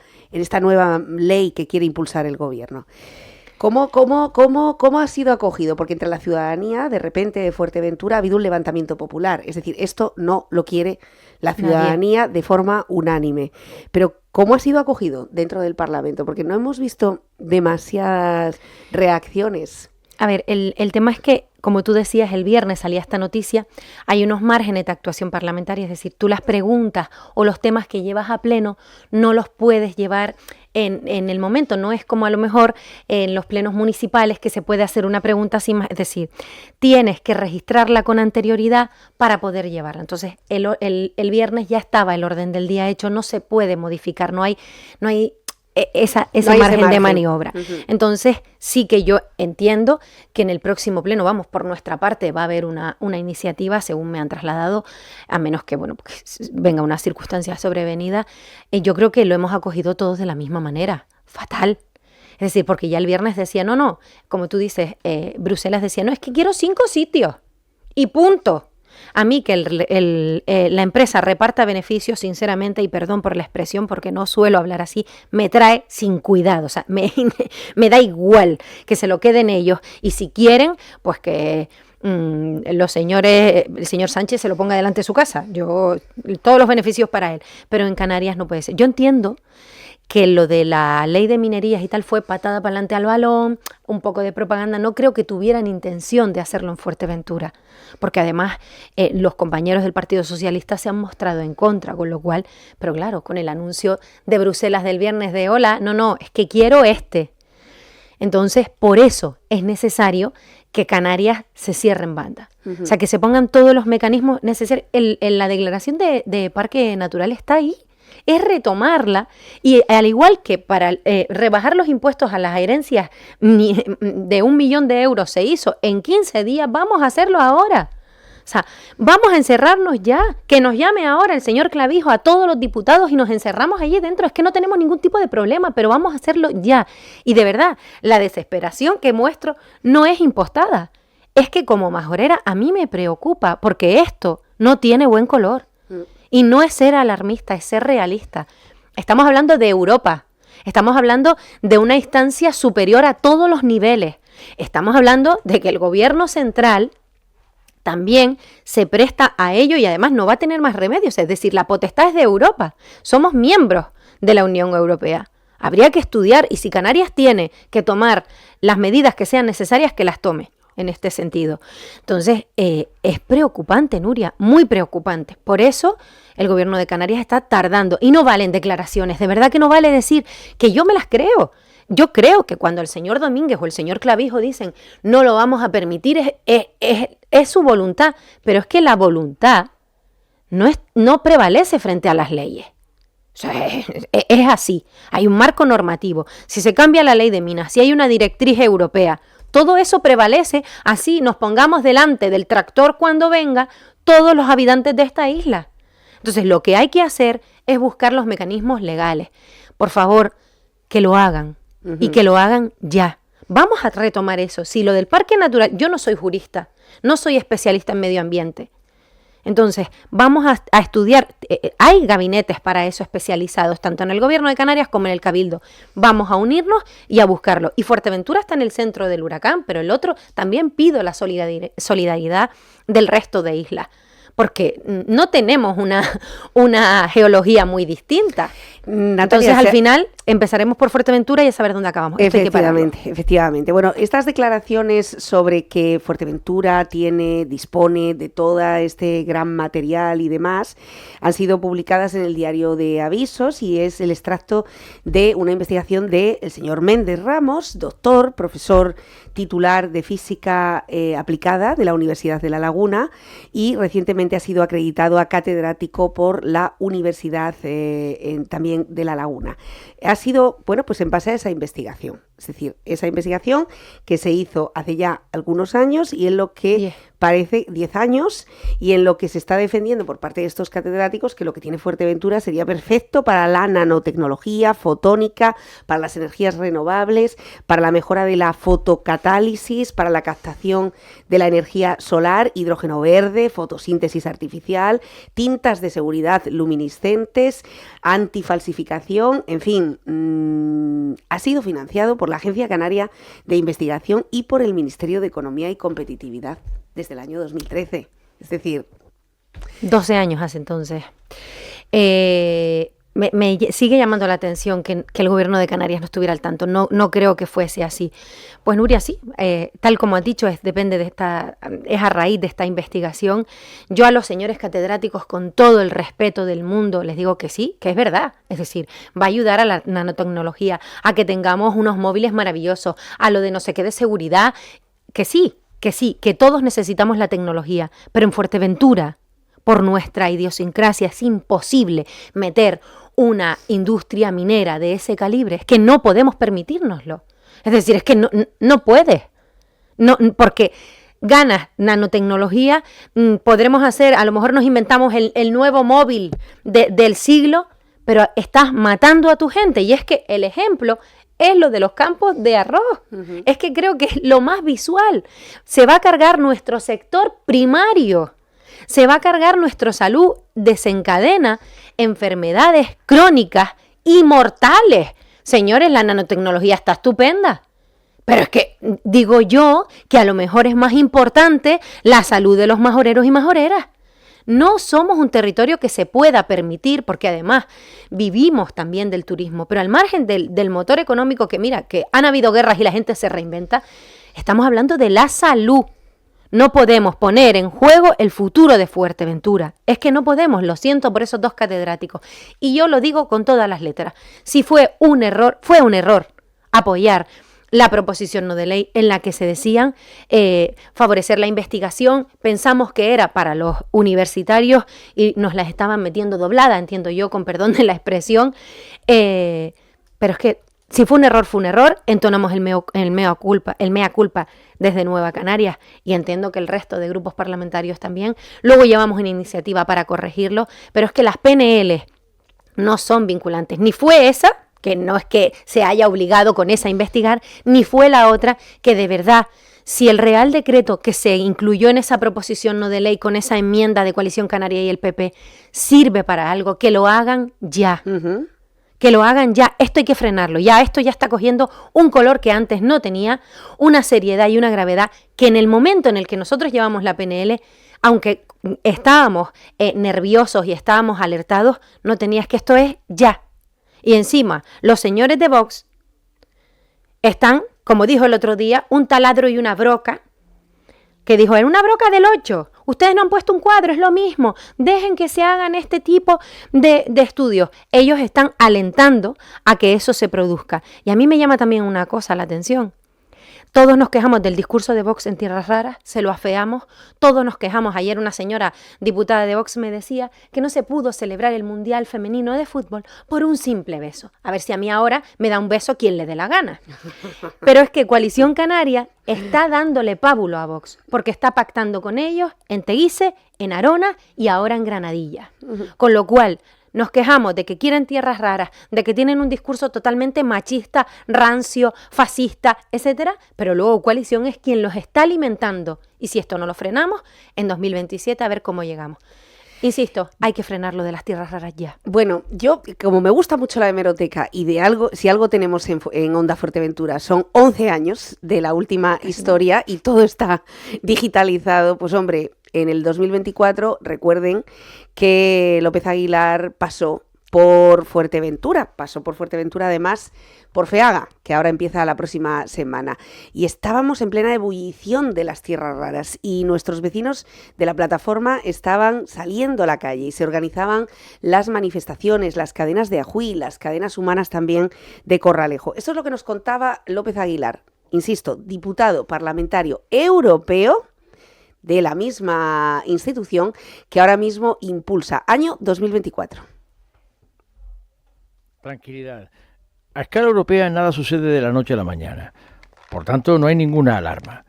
[SPEAKER 4] ley que quiere impulsar el gobierno. ¿Cómo ha sido acogido? Porque entre la ciudadanía, de repente, de Fuerteventura, ha habido un levantamiento popular. Es decir, esto no lo quiere la ciudadanía de forma unánime. Pero, ¿cómo ha sido acogido dentro del Parlamento? Porque no hemos visto demasiadas reacciones.
[SPEAKER 5] A ver, el tema es que, como tú decías, el viernes salía esta noticia, hay unos márgenes de actuación parlamentaria, es decir, tú las preguntas o los temas que llevas a pleno no los puedes llevar en el momento, no es como a lo mejor en los plenos municipales que se puede hacer una pregunta así más, es decir, tienes que registrarla con anterioridad para poder llevarla. Entonces, el viernes ya estaba el orden del día hecho, no se puede modificar, no hay ese margen de maniobra. Entonces, sí que yo entiendo que en el próximo pleno, vamos, por nuestra parte, va a haber una iniciativa, según me han trasladado, a menos que, bueno, pues, venga una circunstancia sobrevenida. Yo creo que lo hemos acogido todos de la misma manera. Fatal. Es decir, porque ya el viernes decía, no, como tú dices, Bruselas decía, no, es que quiero 5 sitios y punto. A mí que la empresa reparta beneficios, sinceramente, y perdón por la expresión porque no suelo hablar así, me trae sin cuidado. O sea, me da igual que se lo queden ellos. Y si quieren, pues que el señor Sánchez se lo ponga delante de su casa. Todos los beneficios para él. Pero en Canarias no puede ser. Yo entiendo que lo de la ley de minerías y tal fue patada para adelante al balón, un poco de propaganda. No creo que tuvieran intención de hacerlo en Fuerteventura, porque además los compañeros del Partido Socialista se han mostrado en contra, con lo cual, pero claro, con el anuncio de Bruselas del viernes de hola, no, es que quiero este. Entonces, por eso es necesario que Canarias se cierre en banda. O sea, que se pongan todos los mecanismos necesarios. La declaración de Parque Natural está ahí. Es retomarla y al igual que para rebajar los impuestos a las herencias de 1 millón de euros se hizo en 15 días, vamos a hacerlo ahora. O sea, vamos a encerrarnos ya, que nos llame ahora el señor Clavijo a todos los diputados y nos encerramos allí dentro. Es que no tenemos ningún tipo de problema, pero vamos a hacerlo ya. Y de verdad, la desesperación que muestro no es impostada. Es que como majorera a mí me preocupa porque esto no tiene buen color. Y no es ser alarmista, es ser realista. Estamos hablando de Europa, estamos hablando de una instancia superior a todos los niveles. Estamos hablando de que el gobierno central también se presta a ello y además no va a tener más remedios. Es decir, la potestad es de Europa. Somos miembros de la Unión Europea. Habría que estudiar y si Canarias tiene que tomar las medidas que sean necesarias, que las tome. En este sentido. Entonces, es preocupante, Nuria, muy preocupante. Por eso el gobierno de Canarias está tardando y no valen declaraciones. De verdad que no vale decir que yo me las creo. Yo creo que cuando el señor Domínguez o el señor Clavijo dicen no lo vamos a permitir, es su voluntad. Pero es que la voluntad no prevalece frente a las leyes. O sea, es así. Hay un marco normativo. Si se cambia la ley de minas, si hay una directriz europea, todo eso prevalece, así nos pongamos delante del tractor cuando venga todos los habitantes de esta isla. Entonces, lo que hay que hacer es buscar los mecanismos legales. Por favor, que lo hagan y que lo hagan ya. Vamos a retomar eso. Si lo del Parque Natural, yo no soy jurista, no soy especialista en medio ambiente. Entonces, vamos a estudiar, hay gabinetes para eso especializados, tanto en el gobierno de Canarias como en el Cabildo. Vamos a unirnos y a buscarlo. Y Fuerteventura está en el centro del huracán, pero el otro también pido la solidaridad del resto de islas, porque no tenemos una geología muy distinta. Natalia, entonces, al final, empezaremos por Fuerteventura y a saber dónde acabamos.
[SPEAKER 4] Efectivamente. Bueno, estas declaraciones sobre que Fuerteventura dispone de todo este gran material y demás, han sido publicadas en el diario de Avisos y es el extracto de una investigación del señor Méndez Ramos, doctor, profesor titular de Física Aplicada de la Universidad de La Laguna y recientemente ha sido acreditado a catedrático por la Universidad también de La Laguna. Ha sido, bueno, pues en base a esa investigación. Es decir, esa investigación que se hizo hace ya algunos años y en lo que parece 10 años y en lo que se está defendiendo por parte de estos catedráticos que lo que tiene Fuerteventura sería perfecto para la nanotecnología, fotónica, para las energías renovables, para la mejora de la fotocatálisis, para la captación de la energía solar, hidrógeno verde, fotosíntesis artificial, tintas de seguridad luminiscentes, antifalsificación, en fin, ha sido financiado por la Agencia Canaria de Investigación y por el Ministerio de Economía y Competitividad desde el año 2013. Es decir...
[SPEAKER 5] 12 años hace entonces. Me sigue llamando la atención que el gobierno de Canarias no estuviera al tanto. No creo que fuese así. Pues Nuria, sí, tal como has dicho, es a raíz de esta investigación. Yo a los señores catedráticos, con todo el respeto del mundo, les digo que sí, que es verdad. Es decir, va a ayudar a la nanotecnología, a que tengamos unos móviles maravillosos, a lo de no sé qué de seguridad, que sí, que todos necesitamos la tecnología, pero en Fuerteventura, por nuestra idiosincrasia, es imposible meter una industria minera de ese calibre. Es que no podemos permitírnoslo. Es decir, es que no puedes. No, porque ganas nanotecnología, podremos hacer, a lo mejor nos inventamos el nuevo móvil del siglo, pero estás matando a tu gente. Y es que el ejemplo es lo de los campos de arroz. Uh-huh. Es que creo que es lo más visual. Se va a cargar nuestro sector primario. Se va a cargar nuestra salud, desencadena enfermedades crónicas y mortales. Señores, la nanotecnología está estupenda, pero es que digo yo que a lo mejor es más importante la salud de los majoreros y majoreras. No somos un territorio que se pueda permitir, porque además vivimos también del turismo, pero al margen del motor económico, que mira, que han habido guerras y la gente se reinventa, estamos hablando de la salud. No podemos poner en juego el futuro de Fuerteventura. Es que no podemos, lo siento por esos dos catedráticos. Y yo lo digo con todas las letras. Si fue un error apoyar la proposición no de ley en la que se decían favorecer la investigación. Pensamos que era para los universitarios y nos las estaban metiendo doblada, entiendo yo, con perdón de la expresión. Pero es que si fue un error, entonamos el mea culpa desde Nueva Canarias, y entiendo que el resto de grupos parlamentarios también. Luego llevamos una iniciativa para corregirlo, pero es que las PNL no son vinculantes. Ni fue esa, que no es que se haya obligado con esa a investigar, ni fue la otra, que de verdad, si el Real Decreto que se incluyó en esa proposición no de ley con esa enmienda de Coalición Canaria y el PP sirve para algo, que lo hagan ya. Uh-huh. Que lo hagan ya, esto hay que frenarlo, esto ya está cogiendo un color que antes no tenía, una seriedad y una gravedad que en el momento en el que nosotros llevamos la PNL, aunque estábamos nerviosos y estábamos alertados, no tenías, que esto es ya. Y encima, los señores de Vox están, como dijo el otro día, un taladro y una broca, que dijo, en una broca del 8, ustedes no han puesto un cuadro, es lo mismo, dejen que se hagan este tipo de estudios. Ellos están alentando a que eso se produzca. Y a mí me llama también una cosa la atención. Todos nos quejamos del discurso de Vox en Tierras Raras, se lo afeamos, todos nos quejamos. Ayer una señora diputada de Vox me decía que no se pudo celebrar el Mundial Femenino de Fútbol por un simple beso. A ver si a mí ahora me da un beso quien le dé la gana. Pero es que Coalición Canaria está dándole pábulo a Vox, porque está pactando con ellos en Teguise, en Arona y ahora en Granadilla. Con lo cual, nos quejamos de que quieren tierras raras, de que tienen un discurso totalmente machista, rancio, fascista, etcétera, pero luego Coalición es quien los está alimentando. Y si esto no lo frenamos, en 2027 a ver cómo llegamos. Insisto, hay que frenar lo de las tierras raras ya.
[SPEAKER 4] Bueno, yo, como me gusta mucho la hemeroteca y de algo, si algo tenemos en Onda Fuerteventura, son 11 años de la última historia y todo está digitalizado, pues hombre, en el 2024, recuerden que López Aguilar pasó por Fuerteventura además por FEAGA, que ahora empieza la próxima semana. Y estábamos en plena ebullición de las tierras raras y nuestros vecinos de la plataforma estaban saliendo a la calle y se organizaban las manifestaciones, las cadenas de Ajuí, las cadenas humanas también de Corralejo. Esto es lo que nos contaba López Aguilar, insisto, diputado parlamentario europeo de la misma institución que ahora mismo impulsa. Año 2024.
[SPEAKER 6] Tranquilidad. A escala europea nada sucede de la noche a la mañana. Por tanto, no hay ninguna alarma.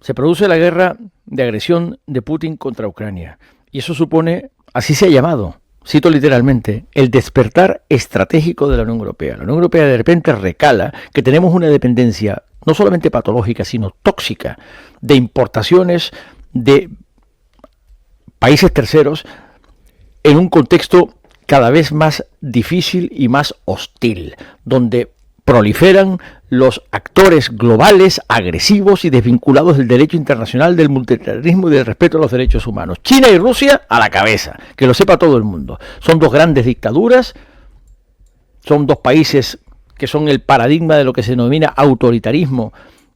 [SPEAKER 6] Se produce la guerra de agresión de Putin contra Ucrania. Y eso supone, así se ha llamado, cito literalmente, el despertar estratégico de la Unión Europea. La Unión Europea de repente recala que tenemos una dependencia no solamente patológica, sino tóxica, de importaciones de países terceros en un contexto cada vez más difícil y más hostil, donde proliferan los actores globales, agresivos y desvinculados del derecho internacional, del multilateralismo y del respeto a los derechos humanos. China y Rusia a la cabeza, que lo sepa todo el mundo. Son dos grandes dictaduras, son dos países que son el paradigma de lo que se denomina autoritarismo,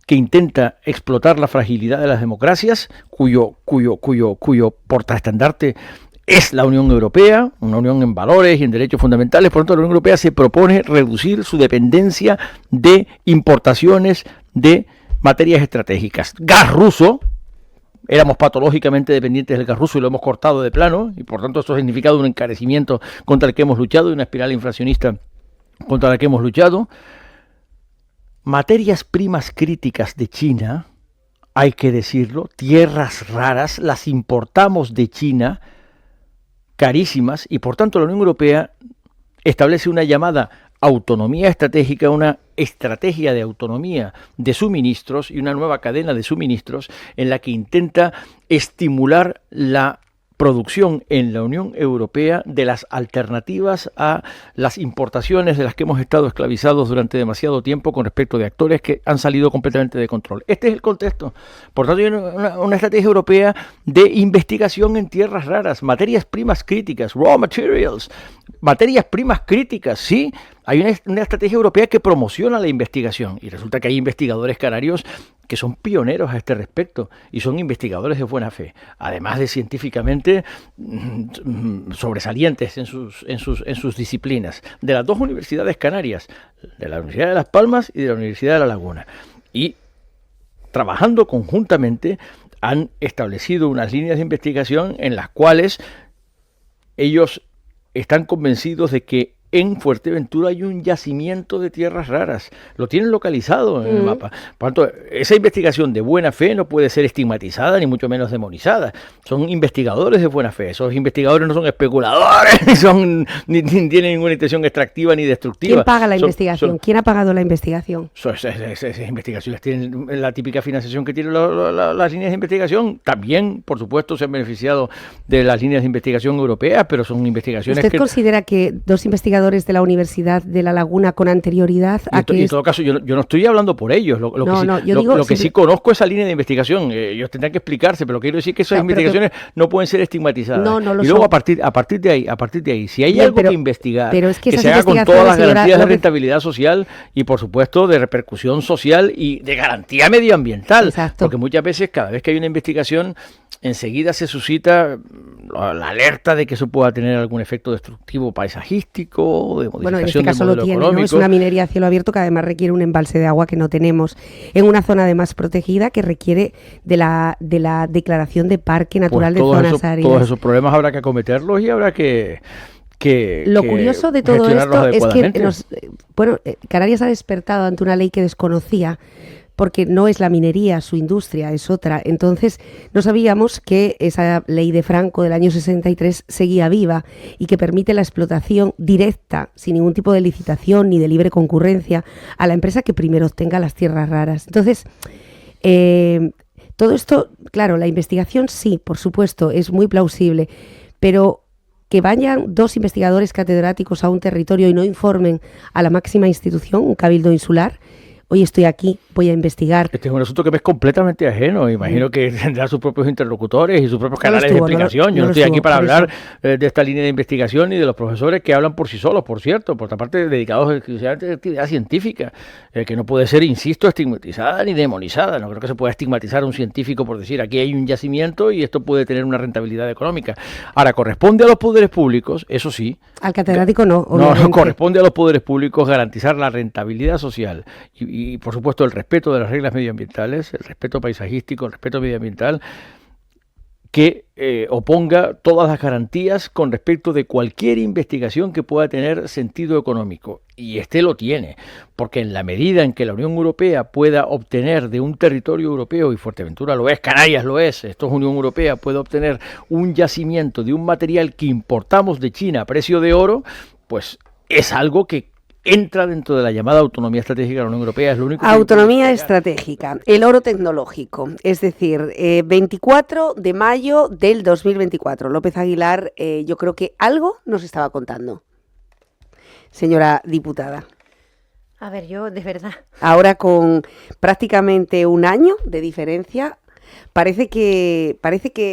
[SPEAKER 6] que intenta explotar la fragilidad de las democracias, cuyo portaestandarte es la Unión Europea, una unión en valores y en derechos fundamentales. Por lo tanto, la Unión Europea se propone reducir su dependencia de importaciones de materias estratégicas. Gas ruso, éramos patológicamente dependientes del gas ruso y lo hemos cortado de plano, y por tanto esto ha significado un encarecimiento contra el que hemos luchado y una espiral inflacionista contra la que hemos luchado. Materias primas críticas de China, hay que decirlo, tierras raras, las importamos de China, carísimas, y por tanto la Unión Europea establece una llamada autonomía estratégica, una estrategia de autonomía de suministros y una nueva cadena de suministros en la que intenta estimular la producción en la Unión Europea de las alternativas a las importaciones de las que hemos estado esclavizados durante demasiado tiempo con respecto de actores que han salido completamente de control. Este es el contexto. Por tanto, hay una estrategia europea de investigación en tierras raras, materias primas críticas, raw materials, materias primas críticas, sí. Hay una estrategia europea que promociona la investigación y resulta que hay investigadores canarios que son pioneros a este respecto y son investigadores de buena fe, además de científicamente sobresalientes en sus disciplinas, de las dos universidades canarias, de la Universidad de Las Palmas y de la Universidad de La Laguna. Y trabajando conjuntamente han establecido unas líneas de investigación en las cuales ellos están convencidos de que en Fuerteventura hay un yacimiento de tierras raras. Lo tienen localizado en el mapa. Por tanto, esa investigación de buena fe no puede ser estigmatizada ni mucho menos demonizada. Son investigadores de buena fe. Esos investigadores no son especuladores, ni tienen ninguna intención extractiva ni destructiva.
[SPEAKER 4] ¿Quién paga la investigación? ¿Quién ha pagado la investigación?
[SPEAKER 6] Esas investigaciones tienen la típica financiación que tienen las líneas de investigación. También, por supuesto, se han beneficiado de las líneas de investigación europeas, pero son investigaciones
[SPEAKER 4] ¿Usted considera que dos investigadores de la Universidad de La Laguna con anterioridad
[SPEAKER 6] en todo caso, yo no estoy hablando por ellos. Lo que sí conozco esa línea de investigación. Ellos tendrán que explicarse, pero quiero decir que esas investigaciones no pueden ser estigmatizadas. Y luego a partir de ahí, si hay algo que investigar, que se haga con todas las garantías de rentabilidad social y por supuesto de repercusión social y de garantía medioambiental.
[SPEAKER 4] Exacto.
[SPEAKER 6] Porque muchas veces, cada vez que hay una investigación, enseguida se suscita la alerta de que eso pueda tener algún efecto destructivo paisajístico, de modificación
[SPEAKER 4] en este caso
[SPEAKER 6] del modelo
[SPEAKER 4] lo tiene,
[SPEAKER 6] económico.
[SPEAKER 4] ¿no? Es una minería a cielo abierto que además requiere un embalse de agua que no tenemos, en una zona además protegida que requiere de la declaración de parque natural de zonas áridas.
[SPEAKER 6] Todos esos problemas habrá que acometerlos y habrá que
[SPEAKER 4] lo curioso de todo esto es que Canarias ha despertado ante una ley que desconocía, porque no es la minería, su industria es otra. Entonces no sabíamos que esa ley de Franco del año 63 seguía viva y que permite la explotación directa, sin ningún tipo de licitación ni de libre concurrencia, a la empresa que primero obtenga las tierras raras. Entonces, todo esto, claro, la investigación sí, por supuesto, es muy plausible, pero que vayan dos investigadores catedráticos a un territorio y no informen a la máxima institución, un cabildo insular. Hoy estoy aquí, voy a investigar.
[SPEAKER 6] Este es un asunto que me es completamente ajeno. Imagino que tendrá sus propios interlocutores y sus propios canales de explicación. Yo no estoy aquí para hablar de esta línea de investigación y de los profesores que hablan por sí solos, por cierto, por otra parte dedicados exclusivamente a la actividad científica, que no puede ser, insisto, estigmatizada ni demonizada. No creo que se pueda estigmatizar a un científico por decir aquí hay un yacimiento y esto puede tener una rentabilidad económica. Ahora, corresponde a los poderes públicos, eso sí.
[SPEAKER 4] Al catedrático no,
[SPEAKER 6] obviamente. No, corresponde a los poderes públicos garantizar la rentabilidad social y por supuesto el respeto de las reglas medioambientales, el respeto paisajístico, el respeto medioambiental, que oponga todas las garantías con respecto de cualquier investigación que pueda tener sentido económico. Y este lo tiene, porque en la medida en que la Unión Europea pueda obtener de un territorio europeo, y Fuerteventura lo es, Canarias lo es, esto es Unión Europea, puede obtener un yacimiento de un material que importamos de China a precio de oro, pues es algo que entra dentro de la llamada autonomía estratégica de la Unión Europea. Es lo único
[SPEAKER 4] autonomía estratégica, el oro tecnológico, es decir, 24 de mayo del 2024. López Aguilar, yo creo que algo nos estaba contando, señora diputada.
[SPEAKER 5] A ver, yo de verdad.
[SPEAKER 4] Ahora con prácticamente un año de diferencia, parece que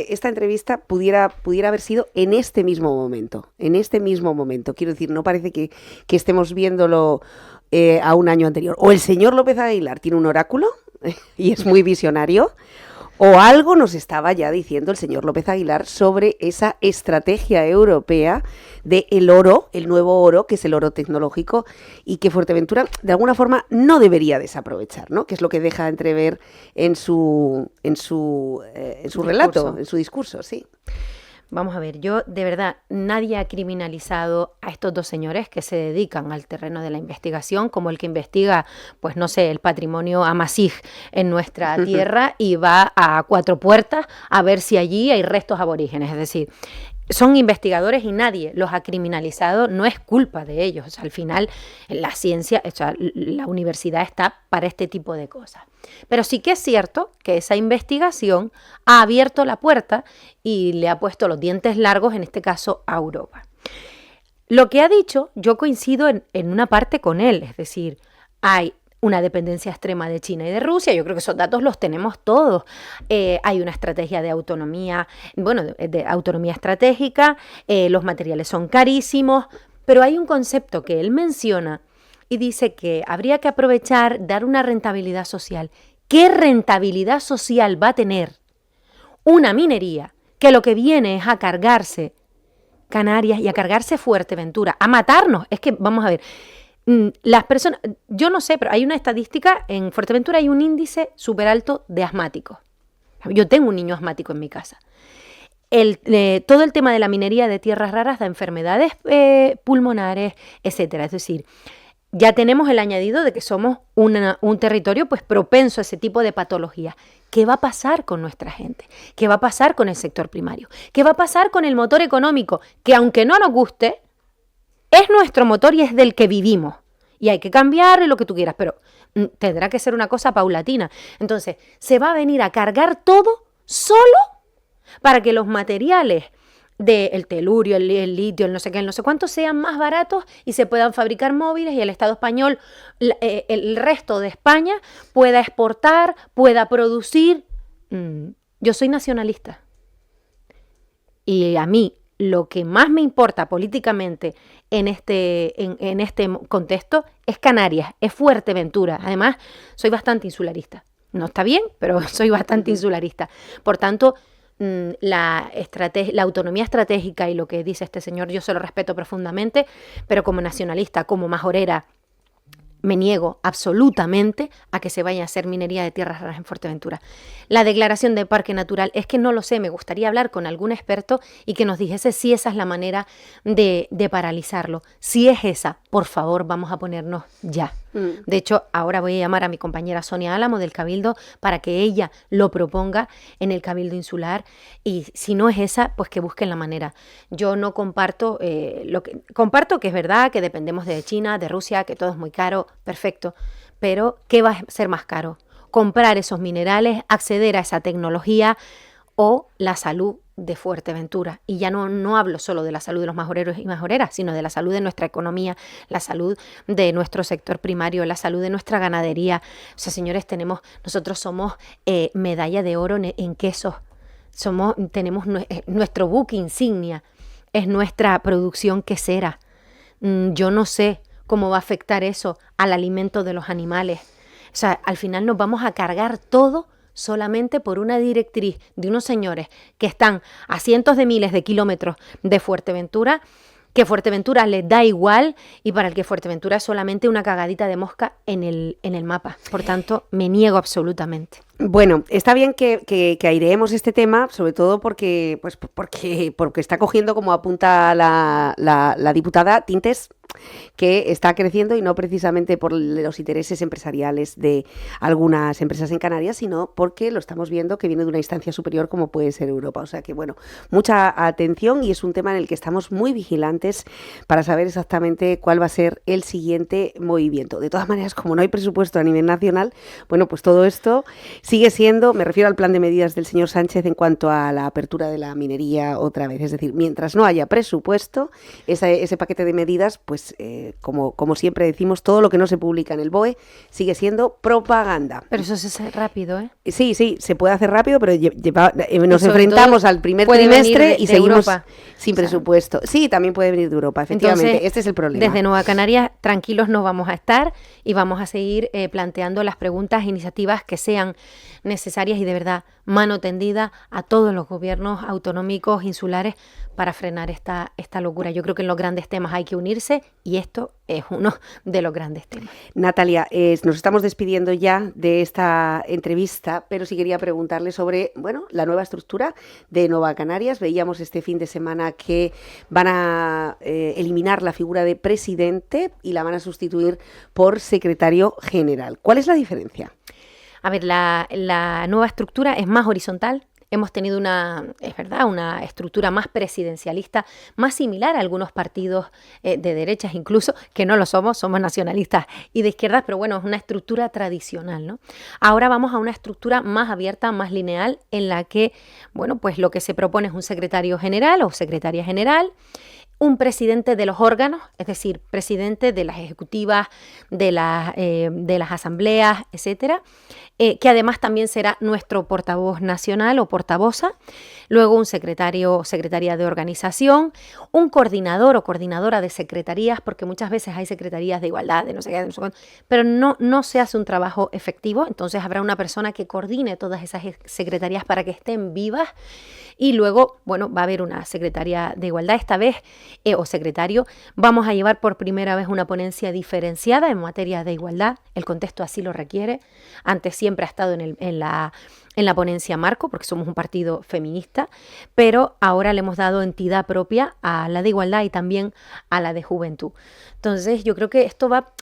[SPEAKER 4] esta entrevista pudiera haber sido en este mismo momento. Quiero decir, no parece que estemos viéndolo a un año anterior. O el señor López Aguilar tiene un oráculo y es muy visionario, o algo nos estaba ya diciendo el señor López Aguilar sobre esa estrategia europea del oro, el nuevo oro, que es el oro tecnológico, y que Fuerteventura de alguna forma no debería desaprovechar, ¿no? Que es lo que deja entrever en su relato, en su discurso, sí.
[SPEAKER 5] Vamos a ver, yo de verdad, nadie ha criminalizado a estos dos señores que se dedican al terreno de la investigación, como el que investiga, pues no sé, el patrimonio Amasij en nuestra tierra y va a Cuatro Puertas a ver si allí hay restos aborígenes. Es decir, son investigadores y nadie los ha criminalizado, no es culpa de ellos. O sea, al final la ciencia, o sea, la universidad está para este tipo de cosas. Pero sí que es cierto que esa investigación ha abierto la puerta y le ha puesto los dientes largos, en este caso, a Europa. Lo que ha dicho, yo coincido en una parte con él, es decir, hay una dependencia extrema de China y de Rusia, yo creo que esos datos los tenemos todos. Hay una estrategia de autonomía, bueno, de autonomía estratégica, los materiales son carísimos, pero hay un concepto que él menciona y dice que habría que aprovechar, dar una rentabilidad social. ¿Qué rentabilidad social va a tener una minería que lo que viene es a cargarse Canarias y a cargarse Fuerteventura, a matarnos? Es que, vamos a ver, las personas, yo no sé, pero hay una estadística, en Fuerteventura hay un índice súper alto de asmáticos. Yo tengo un niño asmático en mi casa. Todo el tema de la minería de tierras raras da enfermedades pulmonares, etcétera. Es decir, ya tenemos el añadido de que somos un territorio pues propenso a ese tipo de patologías. ¿Qué va a pasar con nuestra gente? ¿Qué va a pasar con el sector primario? ¿Qué va a pasar con el motor económico? Que aunque no nos guste, es nuestro motor y es del que vivimos. Y hay que cambiar lo que tú quieras, pero tendrá que ser una cosa paulatina. Entonces, se va a venir a cargar todo solo para que los materiales del telurio, el litio, el no sé qué, el no sé cuánto, sean más baratos y se puedan fabricar móviles y el Estado español, el resto de España, pueda exportar, pueda producir. Yo soy nacionalista. Y a mí lo que más me importa políticamente en este contexto es Canarias, es Fuerteventura. Además, soy bastante insularista. No está bien, pero soy bastante insularista. Por tanto, la autonomía estratégica y lo que dice este señor, yo se lo respeto profundamente, pero como nacionalista, como majorera, me niego absolutamente a que se vaya a hacer minería de tierras raras en Fuerteventura. La declaración de parque natural, es que no lo sé, me gustaría hablar con algún experto y que nos dijese si esa es la manera de paralizarlo. Si es esa, por favor, vamos a ponernos ya. De hecho, ahora voy a llamar a mi compañera Sonia Álamo del Cabildo para que ella lo proponga en el Cabildo Insular y si no es esa, pues que busquen la manera. Yo no comparto, comparto que es verdad que dependemos de China, de Rusia, que todo es muy caro, perfecto, pero ¿qué va a ser más caro? Comprar esos minerales, acceder a esa tecnología o la salud de Fuerteventura. Y ya no hablo solo de la salud de los majoreros y majoreras, sino de la salud de nuestra economía, la salud de nuestro sector primario, la salud de nuestra ganadería. O sea, señores, nosotros somos medalla de oro en quesos. Tenemos nuestro buque insignia, es nuestra producción quesera. Yo no sé cómo va a afectar eso al alimento de los animales. O sea, al final nos vamos a cargar todo solamente por una directriz de unos señores que están a cientos de miles de kilómetros de Fuerteventura, que Fuerteventura les da igual y para el que Fuerteventura es solamente una cagadita de mosca en el mapa. Por tanto, me niego absolutamente.
[SPEAKER 4] Bueno, está bien que aireemos este tema, sobre todo porque está cogiendo, como apunta la diputada, tintes que está creciendo y no precisamente por los intereses empresariales de algunas empresas en Canarias, sino porque lo estamos viendo que viene de una instancia superior como puede ser Europa. O sea que, bueno, mucha atención y es un tema en el que estamos muy vigilantes para saber exactamente cuál va a ser el siguiente movimiento. De todas maneras, como no hay presupuesto a nivel nacional, bueno, pues todo esto sigue siendo, me refiero al plan de medidas del señor Sánchez en cuanto a la apertura de la minería otra vez. Es decir, mientras no haya presupuesto, ese paquete de medidas, pues como siempre decimos, todo lo que no se publica en el BOE sigue siendo propaganda.
[SPEAKER 5] Pero eso se hace rápido, ¿eh?
[SPEAKER 4] Sí, se puede hacer rápido, pero nos
[SPEAKER 5] sobre
[SPEAKER 4] enfrentamos al primer
[SPEAKER 5] puede
[SPEAKER 4] trimestre
[SPEAKER 5] venir
[SPEAKER 4] y
[SPEAKER 5] de
[SPEAKER 4] seguimos
[SPEAKER 5] Europa.
[SPEAKER 4] sin presupuesto. Sí, también puede venir de Europa, efectivamente.
[SPEAKER 5] Entonces,
[SPEAKER 4] este es el problema.
[SPEAKER 5] Desde Nueva Canarias, tranquilos no vamos a estar y vamos a seguir planteando las preguntas e iniciativas que sean necesarias y de verdad mano tendida a todos los gobiernos autonómicos, insulares, para frenar esta locura. Yo creo que en los grandes temas hay que unirse y esto es uno de los grandes temas.
[SPEAKER 4] Natalia, nos estamos despidiendo ya de esta entrevista, pero sí quería preguntarle sobre, la nueva estructura de Nueva Canarias. Veíamos este fin de semana que van a eliminar la figura de presidente y la van a sustituir por secretario general. ¿Cuál es la diferencia?
[SPEAKER 5] A ver, la nueva estructura es más horizontal. Hemos tenido una estructura más presidencialista, más similar a algunos partidos de derechas incluso, que no lo somos nacionalistas y de izquierdas, pero bueno, es una estructura tradicional, ¿no? Ahora vamos a una estructura más abierta, más lineal, en la que, pues lo que se propone es un secretario general o secretaria general, un presidente de los órganos, es decir, presidente de las ejecutivas, de las asambleas, etcétera, que además también será nuestro portavoz nacional o portavoza, luego un secretaria de organización, un coordinador o coordinadora de secretarías, porque muchas veces hay secretarías de igualdad, de no sé qué, pero no se hace un trabajo efectivo, entonces habrá una persona que coordine todas esas secretarías para que estén vivas. Y luego, va a haber una secretaria de igualdad esta vez, o secretario. Vamos a llevar por primera vez una ponencia diferenciada en materia de igualdad. El contexto así lo requiere. Antes siempre ha estado en la ponencia marco, porque somos un partido feminista, pero ahora le hemos dado entidad propia a la de igualdad y también a la de juventud. Entonces, yo creo que esto va...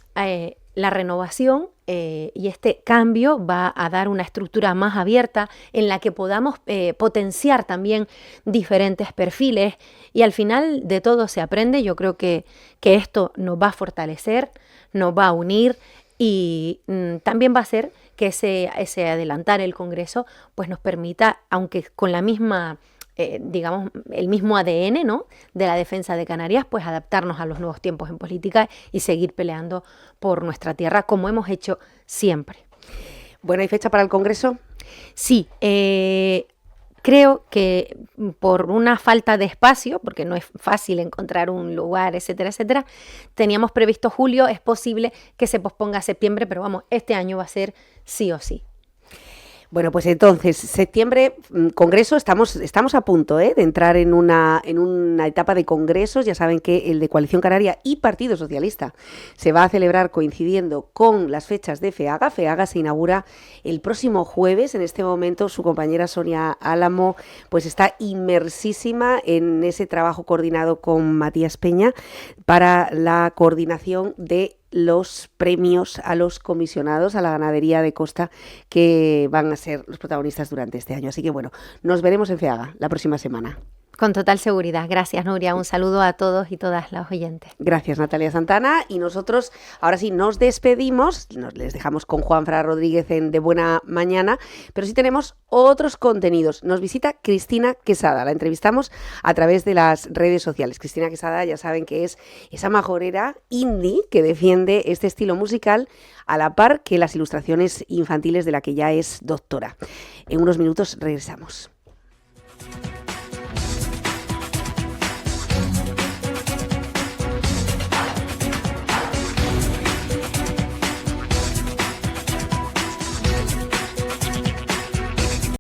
[SPEAKER 5] la renovación y este cambio va a dar una estructura más abierta en la que podamos potenciar también diferentes perfiles y al final de todo se aprende. Yo creo que esto nos va a fortalecer, nos va a unir y también va a hacer que ese adelantar el Congreso pues nos permita, aunque con la misma... el mismo ADN, ¿no?, de la defensa de Canarias, pues adaptarnos a los nuevos tiempos en política y seguir peleando por nuestra tierra como hemos hecho siempre.
[SPEAKER 4] Bueno, ¿hay fecha para el Congreso?
[SPEAKER 5] Sí, creo que por una falta de espacio, porque no es fácil encontrar un lugar, etcétera, etcétera, teníamos previsto julio, es posible que se posponga a septiembre, pero este año va a ser sí o sí.
[SPEAKER 4] Bueno, pues entonces, septiembre, Congreso, estamos a punto de entrar en una etapa de congresos. Ya saben que el de Coalición Canaria y Partido Socialista se va a celebrar coincidiendo con las fechas de FEAGA. FEAGA se inaugura el próximo jueves. En este momento su compañera Sonia Álamo pues está inmersísima en ese trabajo coordinado con Matías Peña para la coordinación de los premios a los comisionados a la ganadería de costa que van a ser los protagonistas durante este año. Así que nos veremos en FEAGA la próxima semana.
[SPEAKER 5] Con total seguridad. Gracias, Nuria. Un saludo a todos y todas las oyentes.
[SPEAKER 4] Gracias, Natalia Santana. Y nosotros, ahora sí, nos despedimos. Les dejamos con Juanfran Rodríguez en De Buena Mañana, pero sí tenemos otros contenidos. Nos visita Cristina Quesada. La entrevistamos a través de las redes sociales. Cristina Quesada, ya saben que es esa majorera indie que defiende este estilo musical a la par que las ilustraciones infantiles de la que ya es doctora. En unos minutos regresamos.